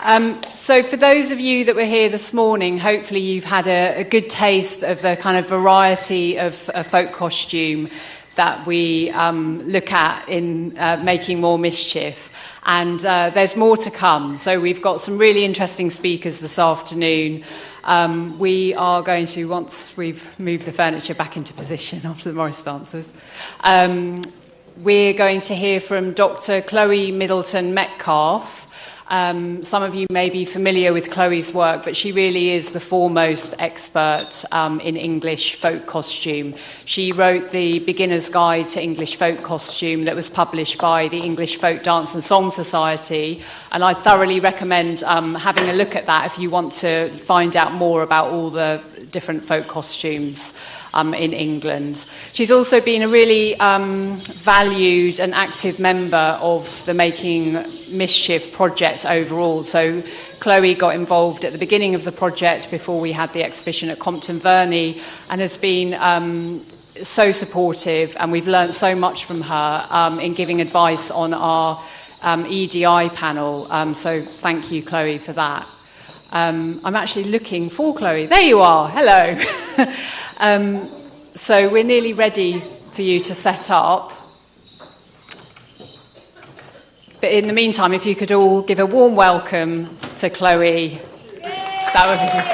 So for those of you that were here this morning, hopefully you've had a good taste of the kind of variety of folk costume that we look at in Making More Mischief. And there's more to come. So we've got some really interesting speakers this afternoon. We are going to, once we've moved the furniture back into position after the Morris dancers, we're going to hear from Dr. Chloe Middleton-Metcalf. Some of you may be familiar with Chloe's work, but she really is the foremost expert in English folk costume. She wrote the Beginner's Guide to English Folk Costume that was published by the English Folk Dance and Song Society, and I thoroughly recommend having a look at that if you want to find out more about all the different folk costumes in England. She's also been a really valued and active member of the Making Mischief project overall. So Chloe got involved at the beginning of the project before we had the exhibition at Compton Verney, and has been so supportive, and we've learned so much from her in giving advice on our EDI panel. So thank you, Chloe, for that. I'm actually looking for Chloe. There you are. Hello. So we're nearly ready for you to set up. But in the meantime, if you could all give a warm welcome to Chloe, that would be good.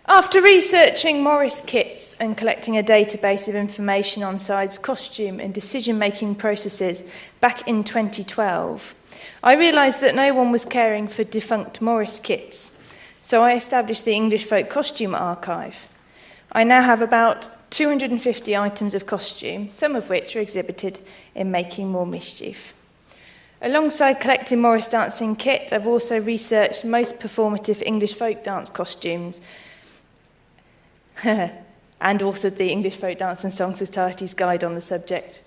After researching Morris kits and collecting a database of information on sides, costume and decision-making processes back in 2012, I realised that no one was caring for defunct Morris kits, so I established the English Folk Costume Archive. I now have about 250 items of costume, some of which are exhibited in Making More Mischief. Alongside collecting Morris dancing kit, I've also researched most performative English folk dance costumes and authored the English Folk Dance and Song Society's guide on the subject.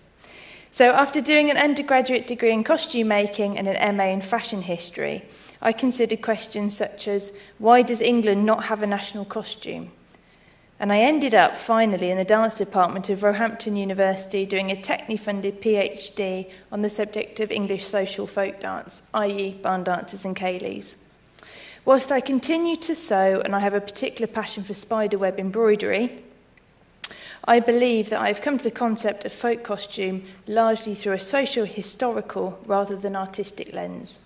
So after doing an undergraduate degree in costume making and an MA in fashion history, I considered questions such as, why does England not have a national costume? And I ended up finally in the dance department of Roehampton University doing a technically-funded PhD on the subject of English social folk dance, i.e. barn dances and ceilidhs. Whilst I continue to sew and I have a particular passion for spiderweb embroidery, I believe that I have come to the concept of folk costume largely through a socio-historical rather than artistic lens.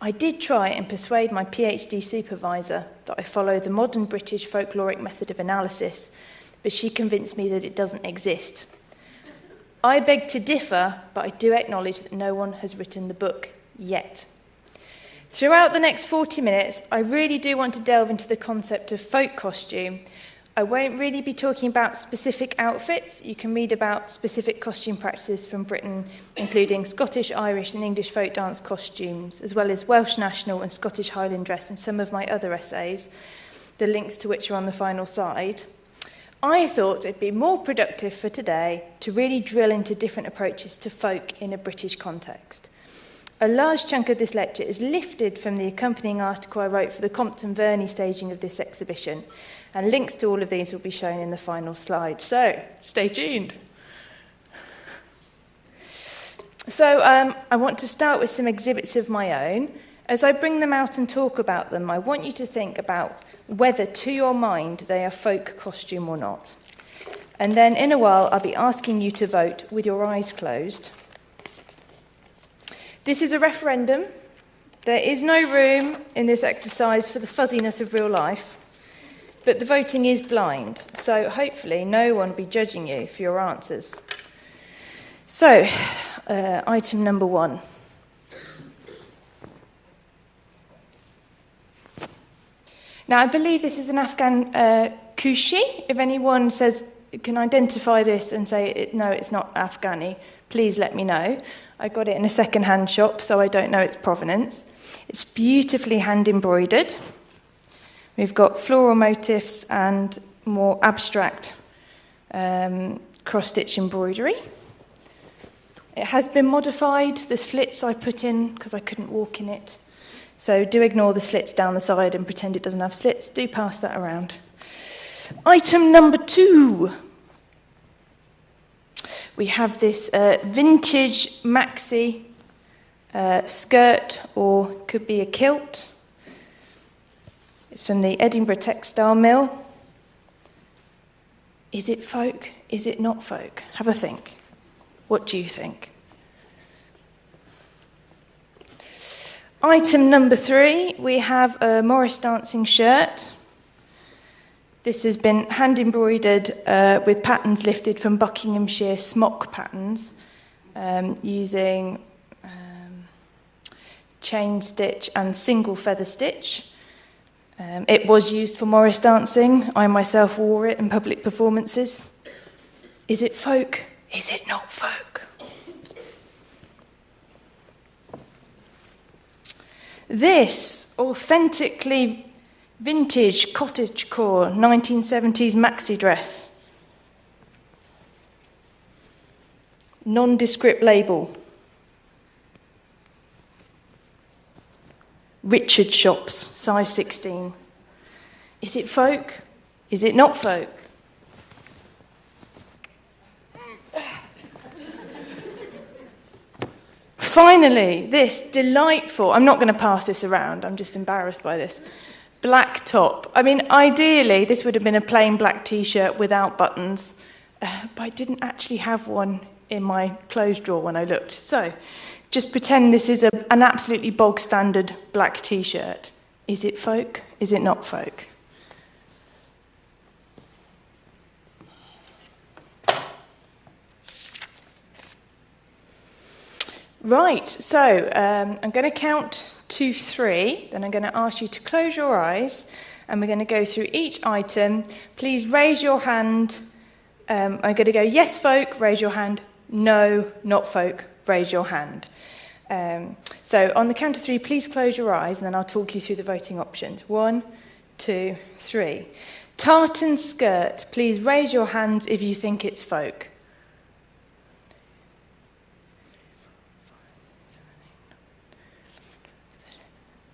I did try and persuade my PhD supervisor that I follow the modern British folkloric method of analysis, but she convinced me that it doesn't exist. I beg to differ, but I do acknowledge that no one has written the book yet. Throughout the next 40 minutes, I really do want to delve into the concept of folk costume. I won't really be talking about specific outfits. You can read about specific costume practices from Britain, including Scottish, Irish and English folk dance costumes, as well as Welsh National and Scottish Highland dress and some of my other essays, the links to which are on the final slide. I thought it'd be more productive for today to really drill into different approaches to folk in a British context. A large chunk of this lecture is lifted from the accompanying article I wrote for the Compton Verney staging of this exhibition, and links to all of these will be shown in the final slide. So, stay tuned. So, I want to start with some exhibits of my own. As I bring them out and talk about them, I want you to think about whether, to your mind, they are folk costume or not. And then, in a while, I'll be asking you to vote with your eyes closed. This is a referendum. There is no room in this exercise for the fuzziness of real life. But the voting is blind, so hopefully no one will be judging you for your answers. So, item number 1. Now, I believe this is an Afghan kushi. If anyone can identify this and say, no, it's not Afghani, please let me know. I got it in a second-hand shop, so I don't know its provenance. It's beautifully hand-embroidered. We've got floral motifs and more abstract cross-stitch embroidery. It has been modified. The slits I put in, because I couldn't walk in it. So do ignore the slits down the side and pretend it doesn't have slits. Do pass that around. Item number 2. We have this vintage maxi skirt, or could be a kilt. It's from the Edinburgh Textile Mill. Is it folk? Is it not folk? Have a think. What do you think? Item number 3, we have a Morris dancing shirt. This has been hand embroidered with patterns lifted from Buckinghamshire smock patterns using chain stitch and single feather stitch. It was used for Morris dancing. I myself wore it in public performances. Is it folk? Is it not folk? This authentically vintage cottagecore 1970s maxi dress. Nondescript label. Richard Shops, size 16. Is it folk? Is it not folk? Finally, this delightful, I'm not going to pass this around, I'm just embarrassed by this, black top. I mean, ideally, this would have been a plain black t-shirt without buttons, but I didn't actually have one in my clothes drawer when I looked. So, just pretend this is an absolutely bog standard black t-shirt. Is it folk? Is it not folk? Right, so I'm going to count to 3, then I'm going to ask you to close your eyes, and we're going to go through each item. Please raise your hand. I'm going to go, yes, folk, raise your hand. No, not folk, raise your hand. So on the count of 3, please close your eyes, and then I'll talk you through the voting options. 1, 2, 3. Tartan skirt, please raise your hands if you think it's folk.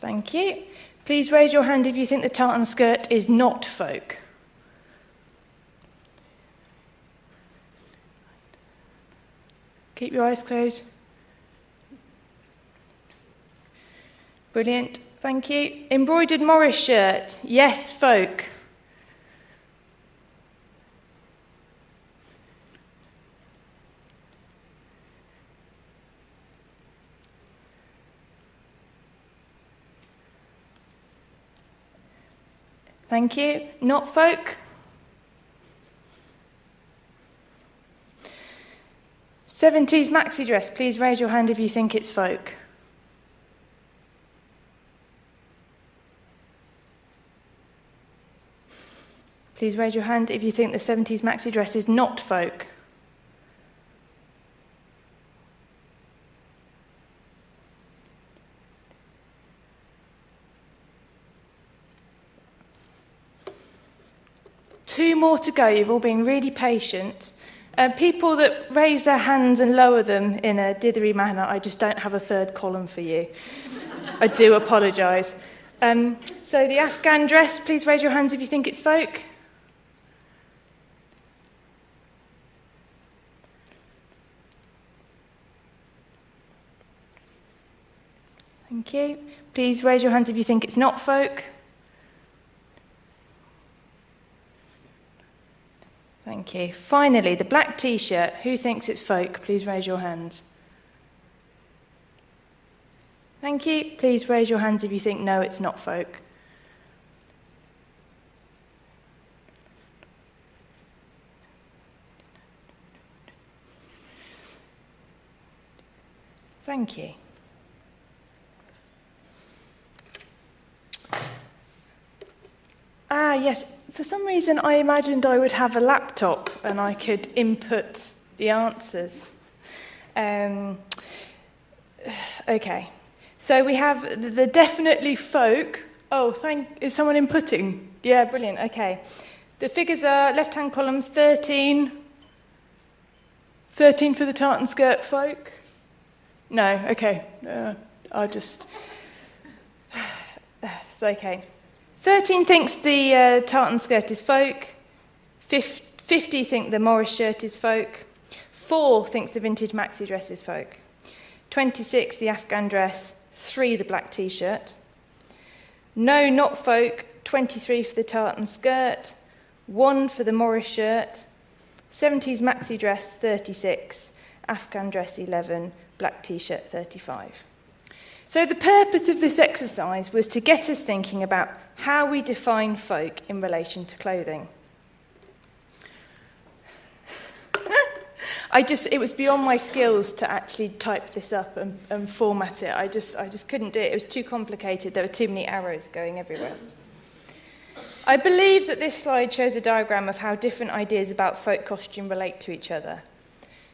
Thank you. Please raise your hand if you think the tartan skirt is not folk. Keep your eyes closed. Brilliant. Thank you. Embroidered Morris shirt. Yes, folk. Thank you. Not folk. '70s maxi dress. Please raise your hand if you think it's folk. Please raise your hand if you think the '70s maxi dress is not folk. Two more to go. You've all been really patient. People that raise their hands and lower them in a dithery manner, I just don't have a third column for you. I do apologise. So the Afghan dress, please raise your hands if you think it's folk. Thank you. Please raise your hands if you think it's not folk. Thank you. Finally, the black t-shirt. Who thinks it's folk? Please raise your hands. Thank you. Please raise your hands if you think no, it's not folk. Thank you. Yes. For some reason, I imagined I would have a laptop and I could input the answers. Okay. So we have the definitely folk. Oh, is someone inputting? Yeah, brilliant. Okay. The figures are left-hand column 13. 13 for the tartan skirt folk. No, okay. I'll just... It's okay. 13 thinks the tartan skirt is folk. 50 think the Morris shirt is folk. 4 thinks the vintage maxi dress is folk. 26, the Afghan dress, 3, the black t-shirt. No, not folk, 23 for the tartan skirt, 1 for the Morris shirt, 70s maxi dress, 36, Afghan dress, 11, black t-shirt, 35. So the purpose of this exercise was to get us thinking about how we define folk in relation to clothing. It was beyond my skills to actually type this up and format it. I just couldn't do it. It was too complicated. There were too many arrows going everywhere. I believe that this slide shows a diagram of how different ideas about folk costume relate to each other.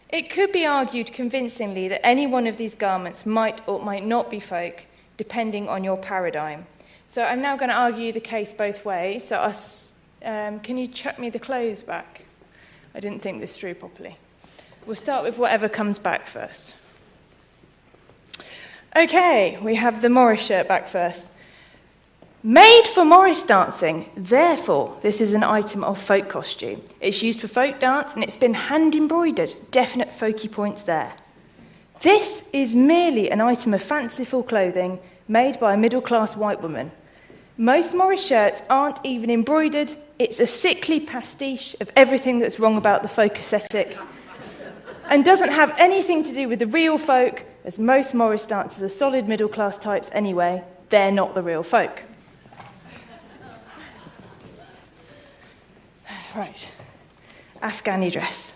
It could be argued convincingly that any one of these garments might or might not be folk, depending on your paradigm. So I'm now going to argue the case both ways. So can you chuck me the clothes back? I didn't think this through properly. We'll start with whatever comes back first. Okay, we have the Morris shirt back first. Made for Morris dancing, therefore, this is an item of folk costume. It's used for folk dance and it's been hand embroidered. Definite folky points there. This is merely an item of fanciful clothing made by a middle-class white woman. Most Morris shirts aren't even embroidered. It's a sickly pastiche of everything that's wrong about the folk aesthetic and doesn't have anything to do with the real folk, as most Morris dancers are solid middle-class types anyway. They're not the real folk. Right, Afghani dress.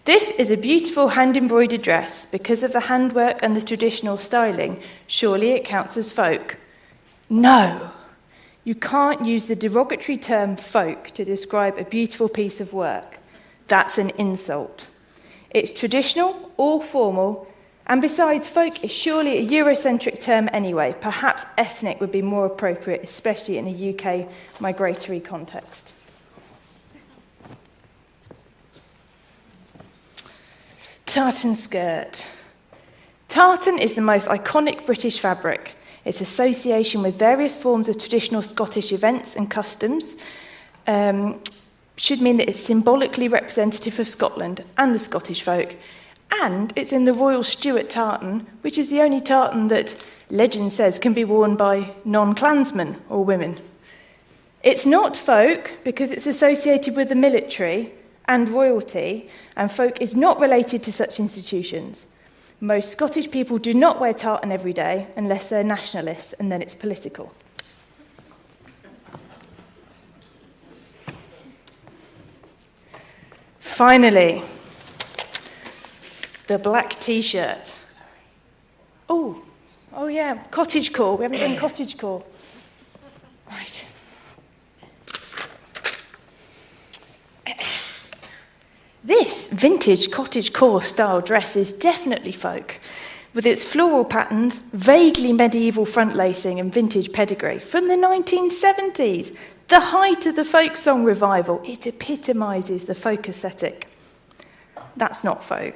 This is a beautiful hand-embroidered dress. Because of the handwork and the traditional styling, surely it counts as folk. No, you can't use the derogatory term folk to describe a beautiful piece of work. That's an insult. It's traditional or formal, and besides, folk is surely a Eurocentric term anyway. Perhaps ethnic would be more appropriate, especially in a UK migratory context. Tartan skirt. Tartan is the most iconic British fabric. Its association with various forms of traditional Scottish events and customs should mean that it's symbolically representative of Scotland and the Scottish folk, and it's in the Royal Stuart tartan, which is the only tartan that legend says can be worn by non-clansmen or women. It's not folk because it's associated with the military and royalty, and folk is not related to such institutions. Most Scottish people do not wear tartan every day unless they're nationalists, and then it's political. Finally, the black t-shirt. Oh yeah, cottagecore. We haven't done cottagecore. Right. This vintage cottagecore style dress is definitely folk, with its floral patterns, vaguely medieval front lacing and vintage pedigree. From the 1970s, the height of the folk song revival, it epitomises the folk aesthetic. That's not folk.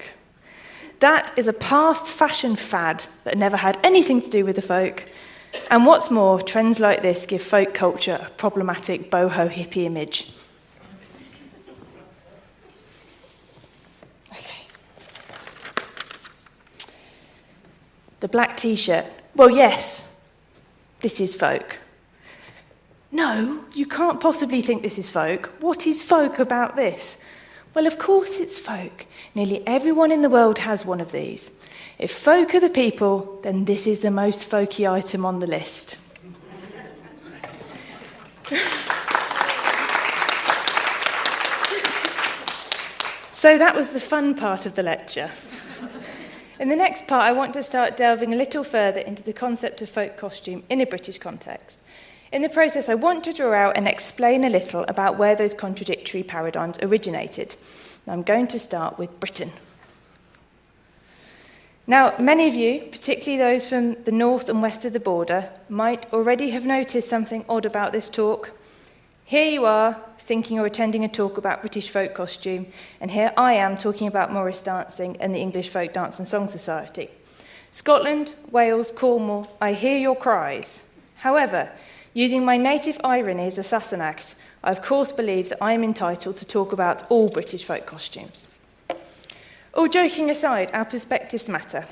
That is a past fashion fad that never had anything to do with the folk. And what's more, trends like this give folk culture a problematic boho hippie image. The black t-shirt. Well, yes, this is folk. No, you can't possibly think this is folk. What is folk about this? Well, of course it's folk. Nearly everyone in the world has one of these. If folk are the people, then this is the most folky item on the list. So that was the fun part of the lecture. In the next part, I want to start delving a little further into the concept of folk costume in a British context. In the process, I want to draw out and explain a little about where those contradictory paradigms originated. I'm going to start with Britain. Now, many of you, particularly those from the north and west of the border, might already have noticed something odd about this talk. Here you are, thinking or attending a talk about British folk costume, and here I am talking about Morris dancing and the English Folk Dance and Song Society. Scotland, Wales, Cornwall, I hear your cries. However, using my native irony as a Sassenach, I of course believe that I am entitled to talk about all British folk costumes. All joking aside, our perspectives matter.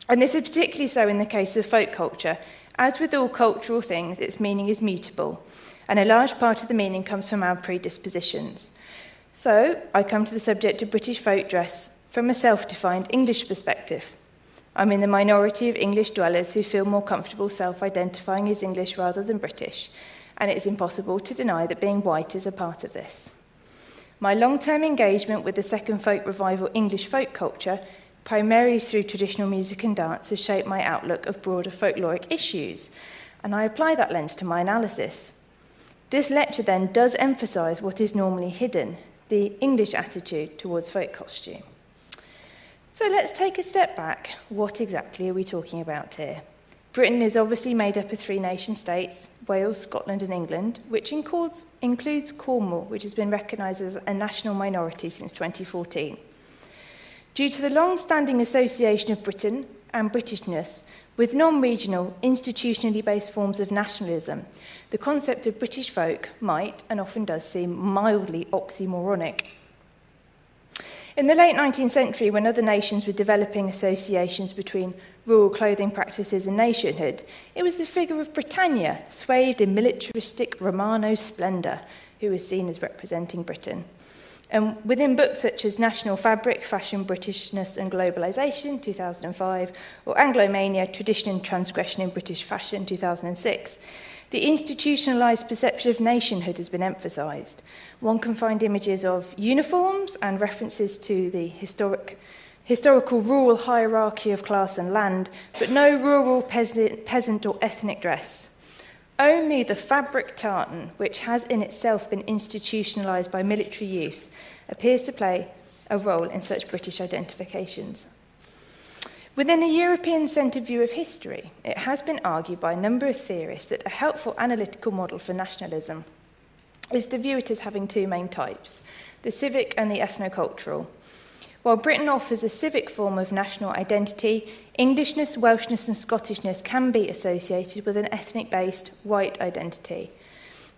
And this is particularly so in the case of folk culture. As with all cultural things, its meaning is mutable, and a large part of the meaning comes from our predispositions. So, I come to the subject of British folk dress from a self-defined English perspective. I'm in the minority of English dwellers who feel more comfortable self-identifying as English rather than British, and it is impossible to deny that being white is a part of this. My long-term engagement with the second folk revival English folk culture, primarily through traditional music and dance, has shaped my outlook of broader folkloric issues, and I apply that lens to my analysis. This lecture then does emphasise what is normally hidden, the English attitude towards folk costume. So let's take a step back. What exactly are we talking about here? Britain is obviously made up of 3 nation-states, Wales, Scotland and England, which includes Cornwall, which has been recognised as a national minority since 2014. Due to the long-standing association of Britain and Britishness with non-regional, institutionally based forms of nationalism, the concept of British folk might, and often does, seem mildly oxymoronic. In the late 19th century, when other nations were developing associations between rural clothing practices and nationhood, it was the figure of Britannia, swathed in militaristic Romano splendour, who was seen as representing Britain. And within books such as National Fabric, Fashion, Britishness and Globalisation, 2005, or Anglomania, Tradition and Transgression in British Fashion, 2006, the institutionalised perception of nationhood has been emphasised. One can find images of uniforms and references to the historical rural hierarchy of class and land, but no rural peasant or ethnic dress. Only the fabric tartan, which has in itself been institutionalised by military use, appears to play a role in such British identifications. Within a European-centred view of history, it has been argued by a number of theorists that a helpful analytical model for nationalism is to view it as having 2 main types, the civic and the ethnocultural. While Britain offers a civic form of national identity, Englishness, Welshness and Scottishness can be associated with an ethnic-based white identity.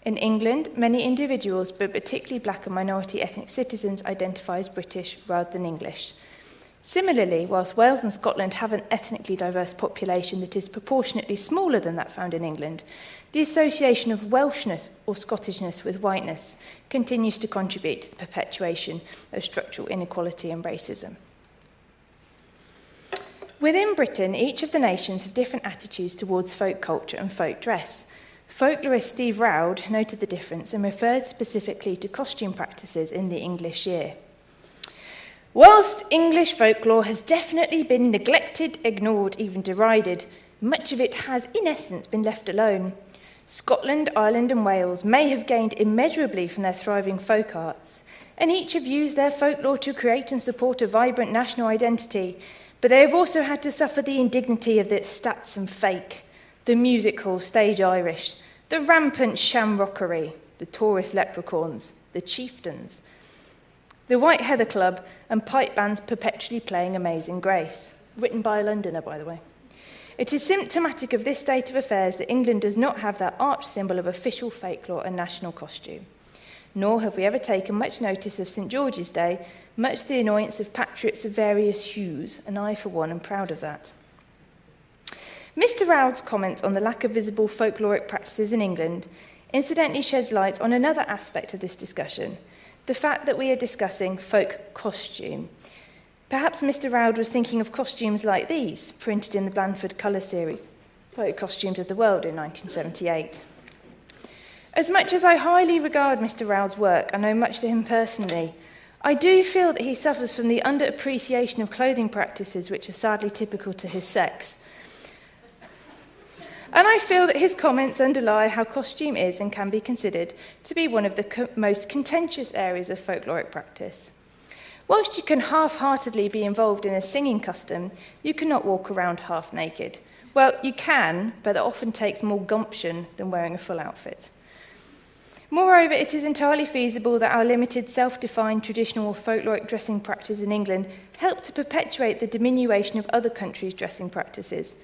In England, many individuals, but particularly black and minority ethnic citizens, identify as British rather than English. Similarly, whilst Wales and Scotland have an ethnically diverse population that is proportionately smaller than that found in England, the association of Welshness or Scottishness with whiteness continues to contribute to the perpetuation of structural inequality and racism. Within Britain, each of the nations have different attitudes towards folk culture and folk dress. Folklorist Steve Roud noted the difference and referred specifically to costume practices in the English year. Whilst English folklore has definitely been neglected, ignored, even derided, much of it has, in essence, been left alone. Scotland, Ireland and Wales may have gained immeasurably from their thriving folk arts, and each have used their folklore to create and support a vibrant national identity, but they have also had to suffer the indignity of the stats and fake, the music hall stage Irish, the rampant shamrockery, the tourist leprechauns, the chieftains, the White Heather Club and pipe bands perpetually playing Amazing Grace, written by a Londoner, by the way. It is symptomatic of this state of affairs that England does not have that arch symbol of official folklore and national costume. Nor have we ever taken much notice of St George's Day, much to the annoyance of patriots of various hues, and I, for one, am proud of that. Mr Roud's comment on the lack of visible folkloric practices in England incidentally sheds light on another aspect of this discussion, the fact that we are discussing folk costume. Perhaps Mr Roud was thinking of costumes like these, printed in the Blandford Colour series, Folk Costumes of the World in 1978. As much as I highly regard Mr Roud's work and know much to him personally, I do feel that he suffers from the underappreciation of clothing practices which are sadly typical to his sex. And I feel that his comments underlie how costume is and can be considered to be one of the most contentious areas of folkloric practice. Whilst you can half-heartedly be involved in a singing custom, you cannot walk around half naked. Well, you can, but it often takes more gumption than wearing a full outfit. Moreover, it is entirely feasible that our limited self-defined traditional or folkloric dressing practice in England helped to perpetuate the diminution of other countries' dressing practices,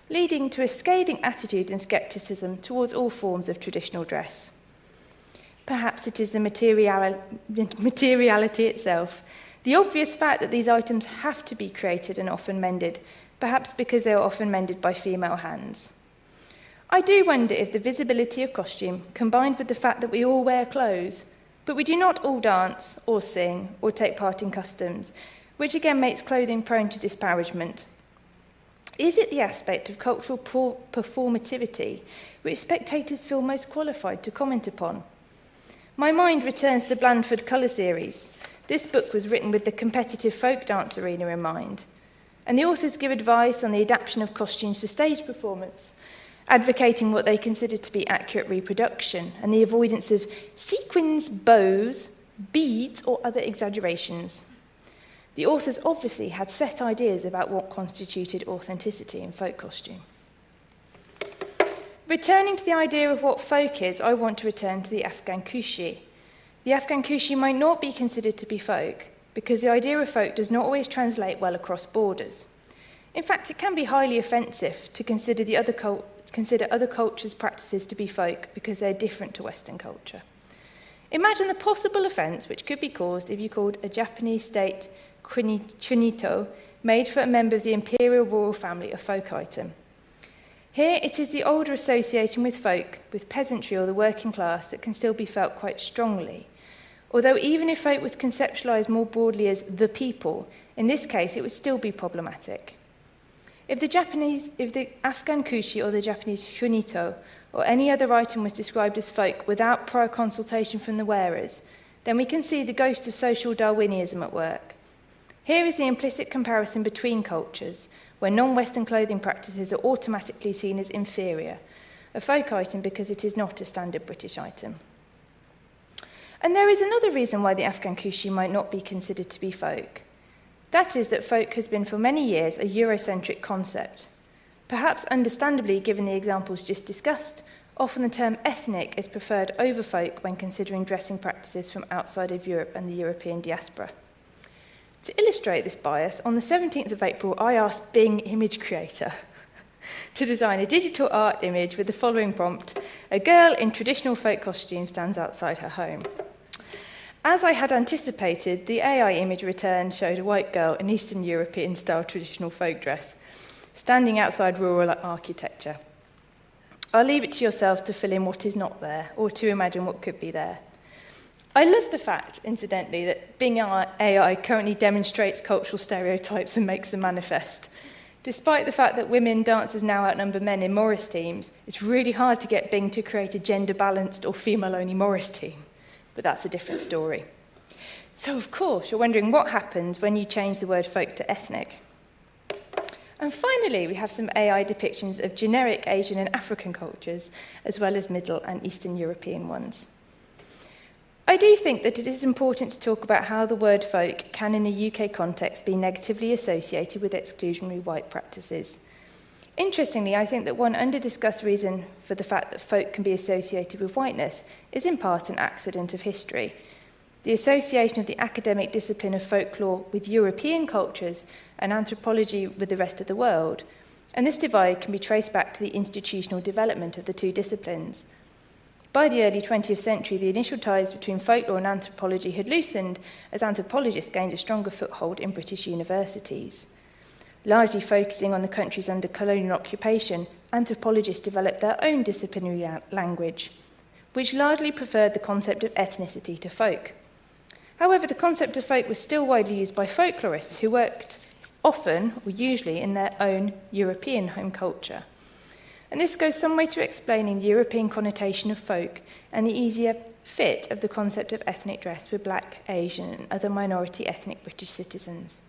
leading to a scathing attitude and scepticism towards all forms of traditional dress. Perhaps it is the materiality itself, the obvious fact that these items have to be created and often mended, perhaps because they are often mended by female hands. I do wonder if the visibility of costume, combined with the fact that we all wear clothes, but we do not all dance or sing or take part in customs, which again makes clothing prone to disparagement. Is it the aspect of cultural performativity which spectators feel most qualified to comment upon? My mind returns to the Blandford Colour series. This book was written with the competitive folk dance arena in mind, and the authors give advice on the adaptation of costumes for stage performance, advocating what they consider to be accurate reproduction and the avoidance of sequins, bows, beads, or other exaggerations. The authors obviously had set ideas about what constituted authenticity in folk costume. Returning to the idea of what folk is, I want to return to the Afghan kushi. The Afghan kushi might not be considered to be folk because the idea of folk does not always translate well across borders. In fact, it can be highly offensive to consider other cultures' practices to be folk because they're different to Western culture. Imagine the possible offence which could be caused if you called a Japanese state chunito made for a member of the imperial royal family a folk item. Here it is the older association with folk, with peasantry or the working class that can still be felt quite strongly. Although even if folk was conceptualised more broadly as the people, in this case it would still be problematic. If the Afghan kushi or the Japanese chunito or any other item was described as folk without prior consultation from the wearers, then we can see the ghost of social Darwinism at work. Here is the implicit comparison between cultures, where non-Western clothing practices are automatically seen as inferior, a folk item because it is not a standard British item. And there is another reason why the Afghan kushi might not be considered to be folk. That is that folk has been for many years a Eurocentric concept. Perhaps understandably, given the examples just discussed, often the term ethnic is preferred over folk when considering dressing practices from outside of Europe and the European diaspora. To illustrate this bias, on the 17th of April, I asked Bing Image Creator to design a digital art image with the following prompt: a girl in traditional folk costume stands outside her home. As I had anticipated, the AI image returned showed a white girl in Eastern European-style traditional folk dress, standing outside rural architecture. I'll leave it to yourselves to fill in what is not there, or to imagine what could be there. I love the fact, incidentally, that Bing AI currently demonstrates cultural stereotypes and makes them manifest. Despite the fact that women dancers now outnumber men in Morris teams, it's really hard to get Bing to create a gender-balanced or female-only Morris team. But that's a different story. So, of course, you're wondering what happens when you change the word folk to ethnic. And finally, we have some AI depictions of generic Asian and African cultures, as well as Middle and Eastern European ones. I do think that it is important to talk about how the word folk can, in a UK context, be negatively associated with exclusionary white practices. Interestingly, I think that one under-discussed reason for the fact that folk can be associated with whiteness is in part an accident of history. The association of the academic discipline of folklore with European cultures and anthropology with the rest of the world, and this divide can be traced back to the institutional development of the two disciplines. By the early 20th century, the initial ties between folklore and anthropology had loosened as anthropologists gained a stronger foothold in British universities. Largely focusing on the countries under colonial occupation, anthropologists developed their own disciplinary language, which largely preferred the concept of ethnicity to folk. However, the concept of folk was still widely used by folklorists who worked often, or usually, in their own European home culture. And this goes some way to explaining the European connotation of folk and the easier fit of the concept of ethnic dress with Black, Asian, and other minority ethnic British citizens.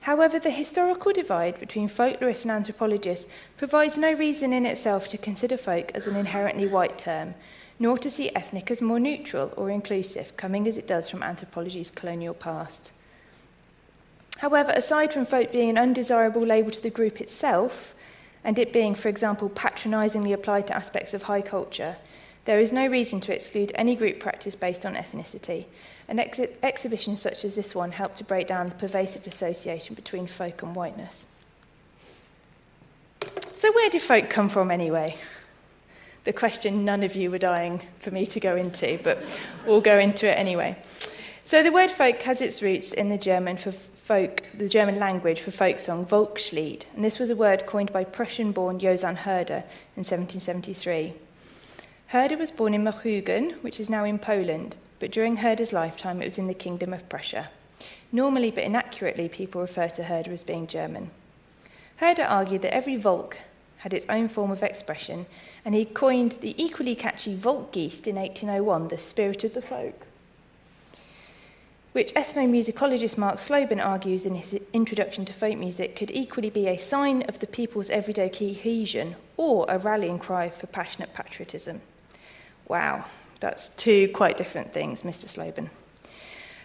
However, the historical divide between folklorists and anthropologists provides no reason in itself to consider folk as an inherently white term, nor to see ethnic as more neutral or inclusive, coming as it does from anthropology's colonial past. However, aside from folk being an undesirable label to the group itself, and it being, for example, patronisingly applied to aspects of high culture, there is no reason to exclude any group practice based on ethnicity, and exhibitions such as this one help to break down the pervasive association between folk and whiteness. So where did folk come from anyway? The question none of you were dying for me to go into, but we'll go into it anyway. So the word folk has its roots in the German for the German language for folk song, Volkslied, and this was a word coined by Prussian-born Johann Herder in 1773. Herder was born in Machugen, which is now in Poland, but during Herder's lifetime it was in the Kingdom of Prussia. Normally, but inaccurately, people refer to Herder as being German. Herder argued that every Volk had its own form of expression, and he coined the equally catchy Volksgeist in 1801, the spirit of the folk, which ethnomusicologist Mark Sloban argues in his introduction to folk music could equally be a sign of the people's everyday cohesion or a rallying cry for passionate patriotism. Wow, that's two quite different things, Mr. Sloban.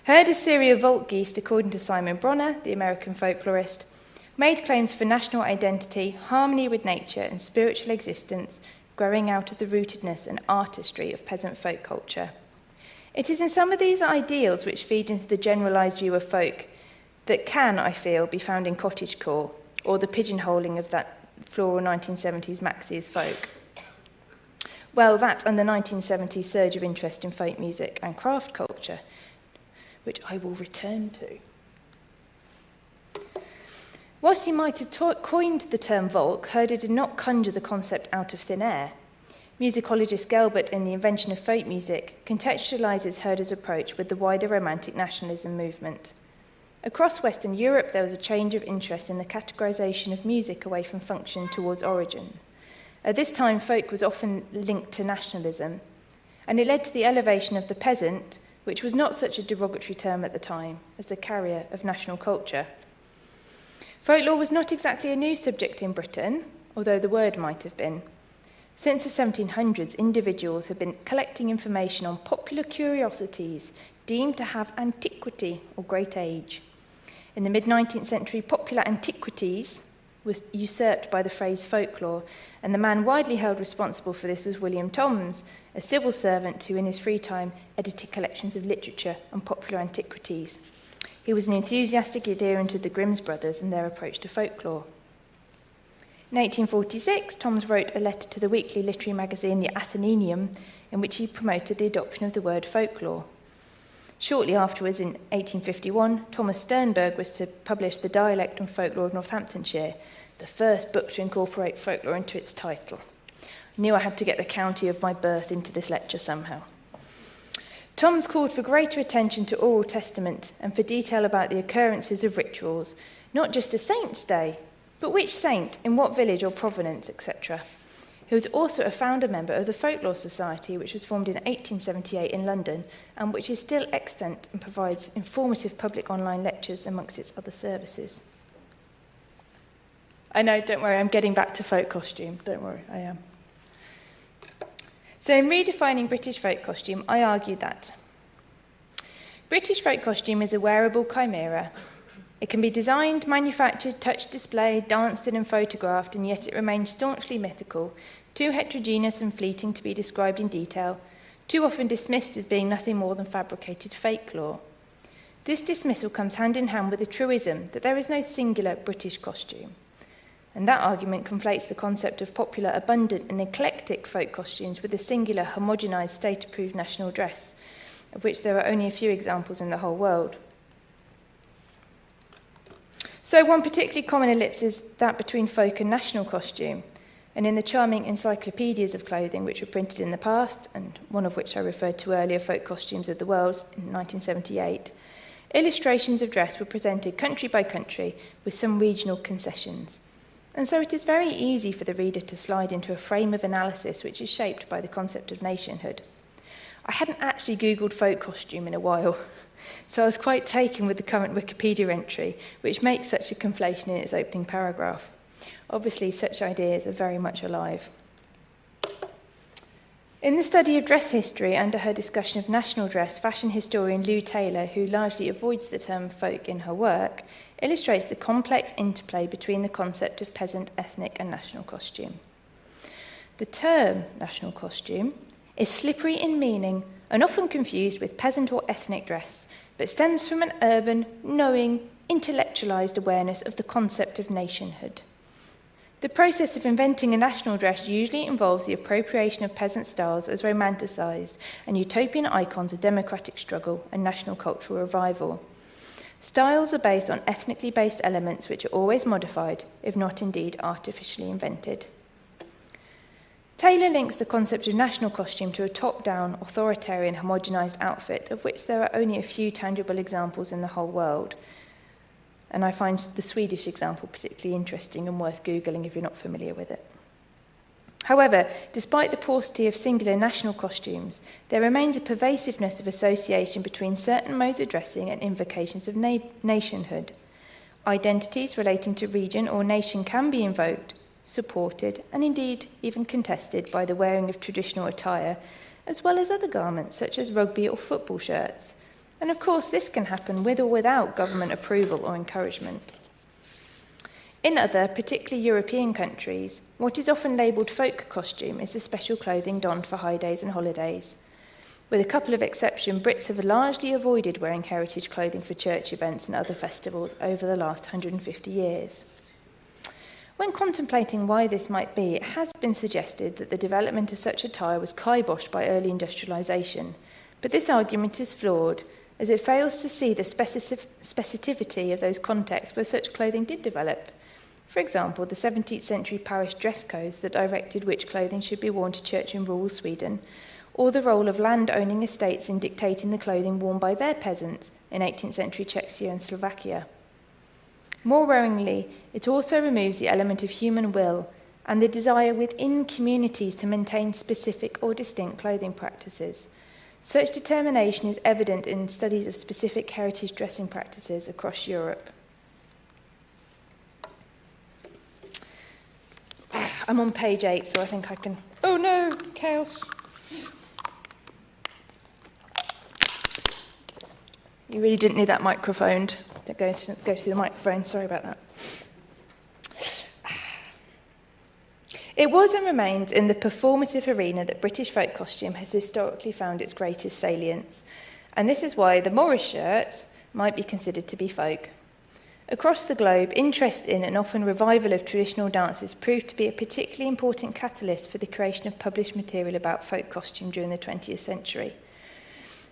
Herder's theory of Volksgeist, according to Simon Bronner, the American folklorist, made claims for national identity, harmony with nature and spiritual existence growing out of the rootedness and artistry of peasant folk culture. It is in some of these ideals which feed into the generalised view of folk that can, I feel, be found in cottagecore or the pigeonholing of that floral 1970s maxi as folk. Well, that and the 1970s surge of interest in folk music and craft culture, which I will return to. Whilst he might have coined the term Volk, Herder did not conjure the concept out of thin air. Musicologist Gelbert, in The Invention of Folk Music, contextualises Herder's approach with the wider Romantic nationalism movement. Across Western Europe, there was a change of interest in the categorisation of music away from function towards origin. At this time, folk was often linked to nationalism, and it led to the elevation of the peasant, which was not such a derogatory term at the time, as the carrier of national culture. Folklore was not exactly a new subject in Britain, although the word might have been. Since the 1700s, individuals have been collecting information on popular curiosities deemed to have antiquity or great age. In the mid-19th century, popular antiquities was usurped by the phrase folklore, and the man widely held responsible for this was William Toms, a civil servant who in his free time edited collections of literature and popular antiquities. He was an enthusiastic adherent of the Grimm's brothers and their approach to folklore. In 1846, Toms wrote a letter to the weekly literary magazine The Athenaeum, in which he promoted the adoption of the word folklore. Shortly afterwards, in 1851, Thomas Sternberg was to publish The Dialect and Folklore of Northamptonshire, the first book to incorporate folklore into its title. I knew I had to get the county of my birth into this lecture somehow. Toms called for greater attention to oral testament and for detail about the occurrences of rituals, not just a saint's day, but which saint, in what village or provenance, etc. He was also a founder member of the Folklore Society, which was formed in 1878 in London and which is still extant and provides informative public online lectures amongst its other services. I know, don't worry, I'm getting back to folk costume. Don't worry, I am. So in redefining British folk costume, I argue that British folk costume is a wearable chimera. It can be designed, manufactured, touched, displayed, danced in and photographed, and yet it remains staunchly mythical, too heterogeneous and fleeting to be described in detail, too often dismissed as being nothing more than fabricated folklore. This dismissal comes hand in hand with the truism that there is no singular British costume. And that argument conflates the concept of popular, abundant and eclectic folk costumes with a singular, homogenised, state-approved national dress, of which there are only a few examples in the whole world. So one particularly common ellipse is that between folk and national costume, and in the charming encyclopedias of clothing which were printed in the past, and one of which I referred to earlier, Folk Costumes of the World, in 1978, illustrations of dress were presented country by country with some regional concessions. And so it is very easy for the reader to slide into a frame of analysis which is shaped by the concept of nationhood. I hadn't actually Googled folk costume in a while, so I was quite taken with the current Wikipedia entry, which makes such a conflation in its opening paragraph. Obviously, such ideas are very much alive. In the study of dress history, under her discussion of national dress, fashion historian Lou Taylor, who largely avoids the term folk in her work, illustrates the complex interplay between the concept of peasant, ethnic and national costume. The term national costume is slippery in meaning and often confused with peasant or ethnic dress, but stems from an urban, knowing, intellectualised awareness of the concept of nationhood. The process of inventing a national dress usually involves the appropriation of peasant styles as romanticised and utopian icons of democratic struggle and national cultural revival. Styles are based on ethnically based elements which are always modified, if not indeed artificially invented. Taylor links the concept of national costume to a top-down, authoritarian, homogenised outfit, of which there are only a few tangible examples in the whole world. And I find the Swedish example particularly interesting and worth Googling if you're not familiar with it. However, despite the paucity of singular national costumes, there remains a pervasiveness of association between certain modes of dressing and invocations of nationhood. Identities relating to region or nation can be invoked, supported, and indeed even contested by the wearing of traditional attire, as well as other garments such as rugby or football shirts. And of course, this can happen with or without government approval or encouragement. In other, particularly European countries, what is often labelled folk costume is the special clothing donned for high days and holidays. With a couple of exceptions, Brits have largely avoided wearing heritage clothing for church events and other festivals over the last 150 years. When contemplating why this might be, it has been suggested that the development of such attire was kiboshed by early industrialisation, but this argument is flawed, as it fails to see the specificity of those contexts where such clothing did develop. For example, the 17th century parish dress codes that directed which clothing should be worn to church in rural Sweden, or the role of land-owning estates in dictating the clothing worn by their peasants in 18th century Czechia and Slovakia. More worryingly, it also removes the element of human will and the desire within communities to maintain specific or distinct clothing practices. Such determination is evident in studies of specific heritage dressing practices across Europe. I'm on page 8, so I think I can... Oh no, chaos. You really didn't need that microphone. Don't go through the microphone, sorry about that. It was and remains in the performative arena that British folk costume has historically found its greatest salience, and this is why the Morris shirt might be considered to be folk. Across the globe, interest in and often revival of traditional dances proved to be a particularly important catalyst for the creation of published material about folk costume during the 20th century.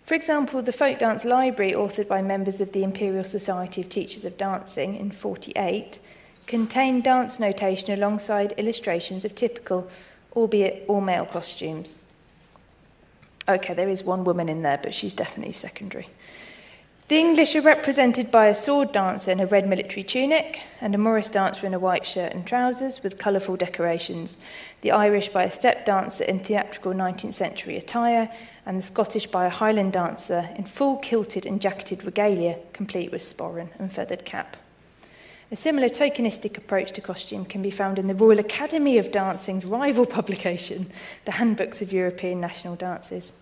For example, the Folk Dance Library, authored by members of the Imperial Society of Teachers of Dancing in 1948, contained dance notation alongside illustrations of typical, albeit all-male costumes. Okay, there is one woman in there, but she's definitely secondary. The English are represented by a sword dancer in a red military tunic and a Morris dancer in a white shirt and trousers with colourful decorations, the Irish by a step dancer in theatrical 19th century attire, and the Scottish by a Highland dancer in full kilted and jacketed regalia, complete with sporran and feathered cap. A similar tokenistic approach to costume can be found in the Royal Academy of Dancing's rival publication, the Handbooks of European National Dances.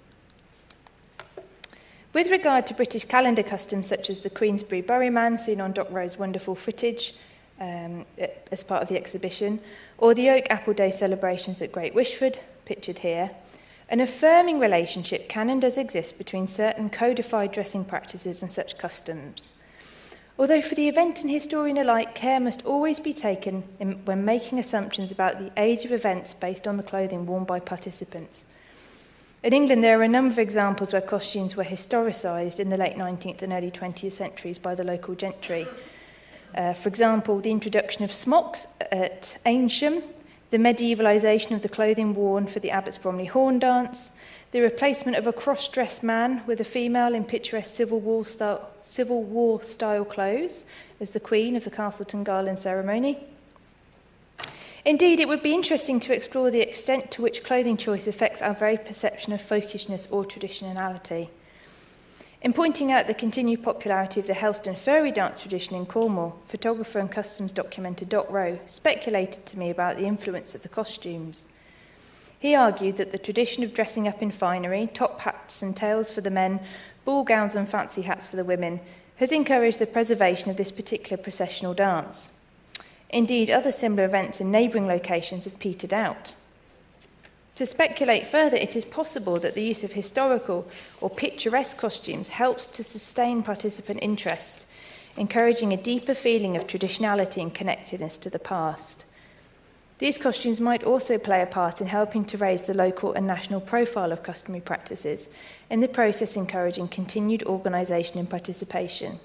With regard to British calendar customs such as the Queensberry Buryman, seen on Doc Rowe's wonderful footage as part of the exhibition, or the Oak Apple Day celebrations at Great Wishford, pictured here, an affirming relationship can and does exist between certain codified dressing practices and such customs. Although for the event and historian alike, care must always be taken when making assumptions about the age of events based on the clothing worn by participants. In England, there are a number of examples where costumes were historicised in the late 19th and early 20th centuries by the local gentry. For example, the introduction of smocks at Aynsham, the medievalisation of the clothing worn for the Abbots Bromley horn dance, the replacement of a cross-dressed man with a female in picturesque Civil War style clothes as the Queen of the Castleton Garland ceremony. Indeed, it would be interesting to explore the extent to which clothing choice affects our very perception of folkishness or traditionality. In pointing out the continued popularity of the Helston furry dance tradition in Cornwall, photographer and customs documenter Doc Rowe speculated to me about the influence of the costumes. He argued that the tradition of dressing up in finery, top hats and tails for the men, ball gowns and fancy hats for the women, has encouraged the preservation of this particular processional dance. Indeed, other similar events in neighbouring locations have petered out. To speculate further, it is possible that the use of historical or picturesque costumes helps to sustain participant interest, encouraging a deeper feeling of traditionality and connectedness to the past. These costumes might also play a part in helping to raise the local and national profile of customary practices, in the process encouraging continued organisation and participation.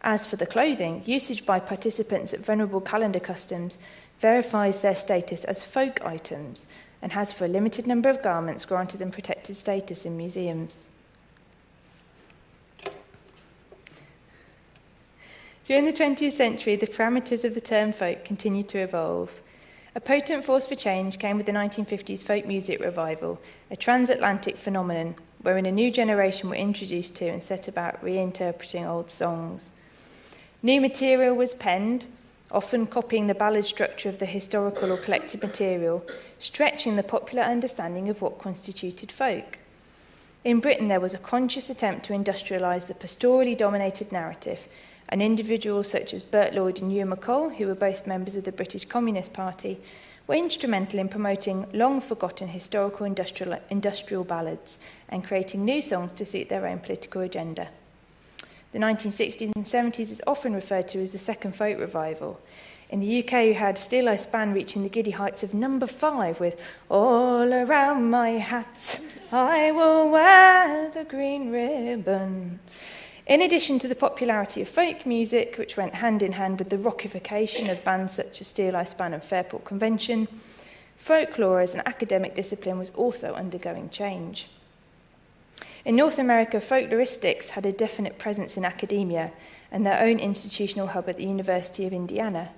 As for the clothing, usage by participants at venerable calendar customs verifies their status as folk items and has for a limited number of garments granted them protected status in museums. During the 20th century, the parameters of the term folk continued to evolve. A potent force for change came with the 1950s folk music revival, a transatlantic phenomenon wherein a new generation were introduced to and set about reinterpreting old songs. New material was penned, often copying the ballad structure of the historical or collected material, stretching the popular understanding of what constituted folk. In Britain, there was a conscious attempt to industrialise the pastorally dominated narrative, and individuals such as Bert Lloyd and Ewan MacColl, who were both members of the British Communist Party, were instrumental in promoting long-forgotten historical industrial ballads and creating new songs to suit their own political agenda. The 1960s and 70s is often referred to as the second folk revival. In the UK, you had Still I Span reaching the giddy heights of number 5 with All Around My Hat, I Will Wear the Green Ribbon. In addition to the popularity of folk music, which went hand in hand with the rockification of bands such as Steel I Span and Fairport Convention, folklore as an academic discipline was also undergoing change. In North America, folkloristics had a definite presence in academia and their own institutional hub at the University of Indiana.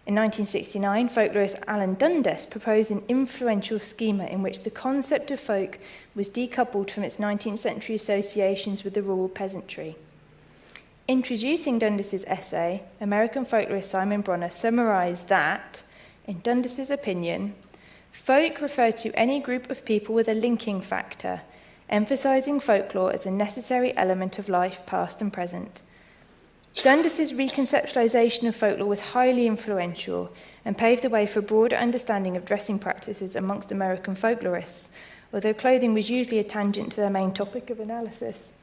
In 1969, folklorist Alan Dundas proposed an influential schema in which the concept of folk was decoupled from its 19th century associations with the rural peasantry. Introducing Dundas's essay, American folklorist Simon Bronner summarised that, in Dundas's opinion, folk referred to any group of people with a linking factor, emphasising folklore as a necessary element of life past and present. Dundas's reconceptualisation of folklore was highly influential and paved the way for a broader understanding of dressing practices amongst American folklorists, although clothing was usually a tangent to their main topic of analysis.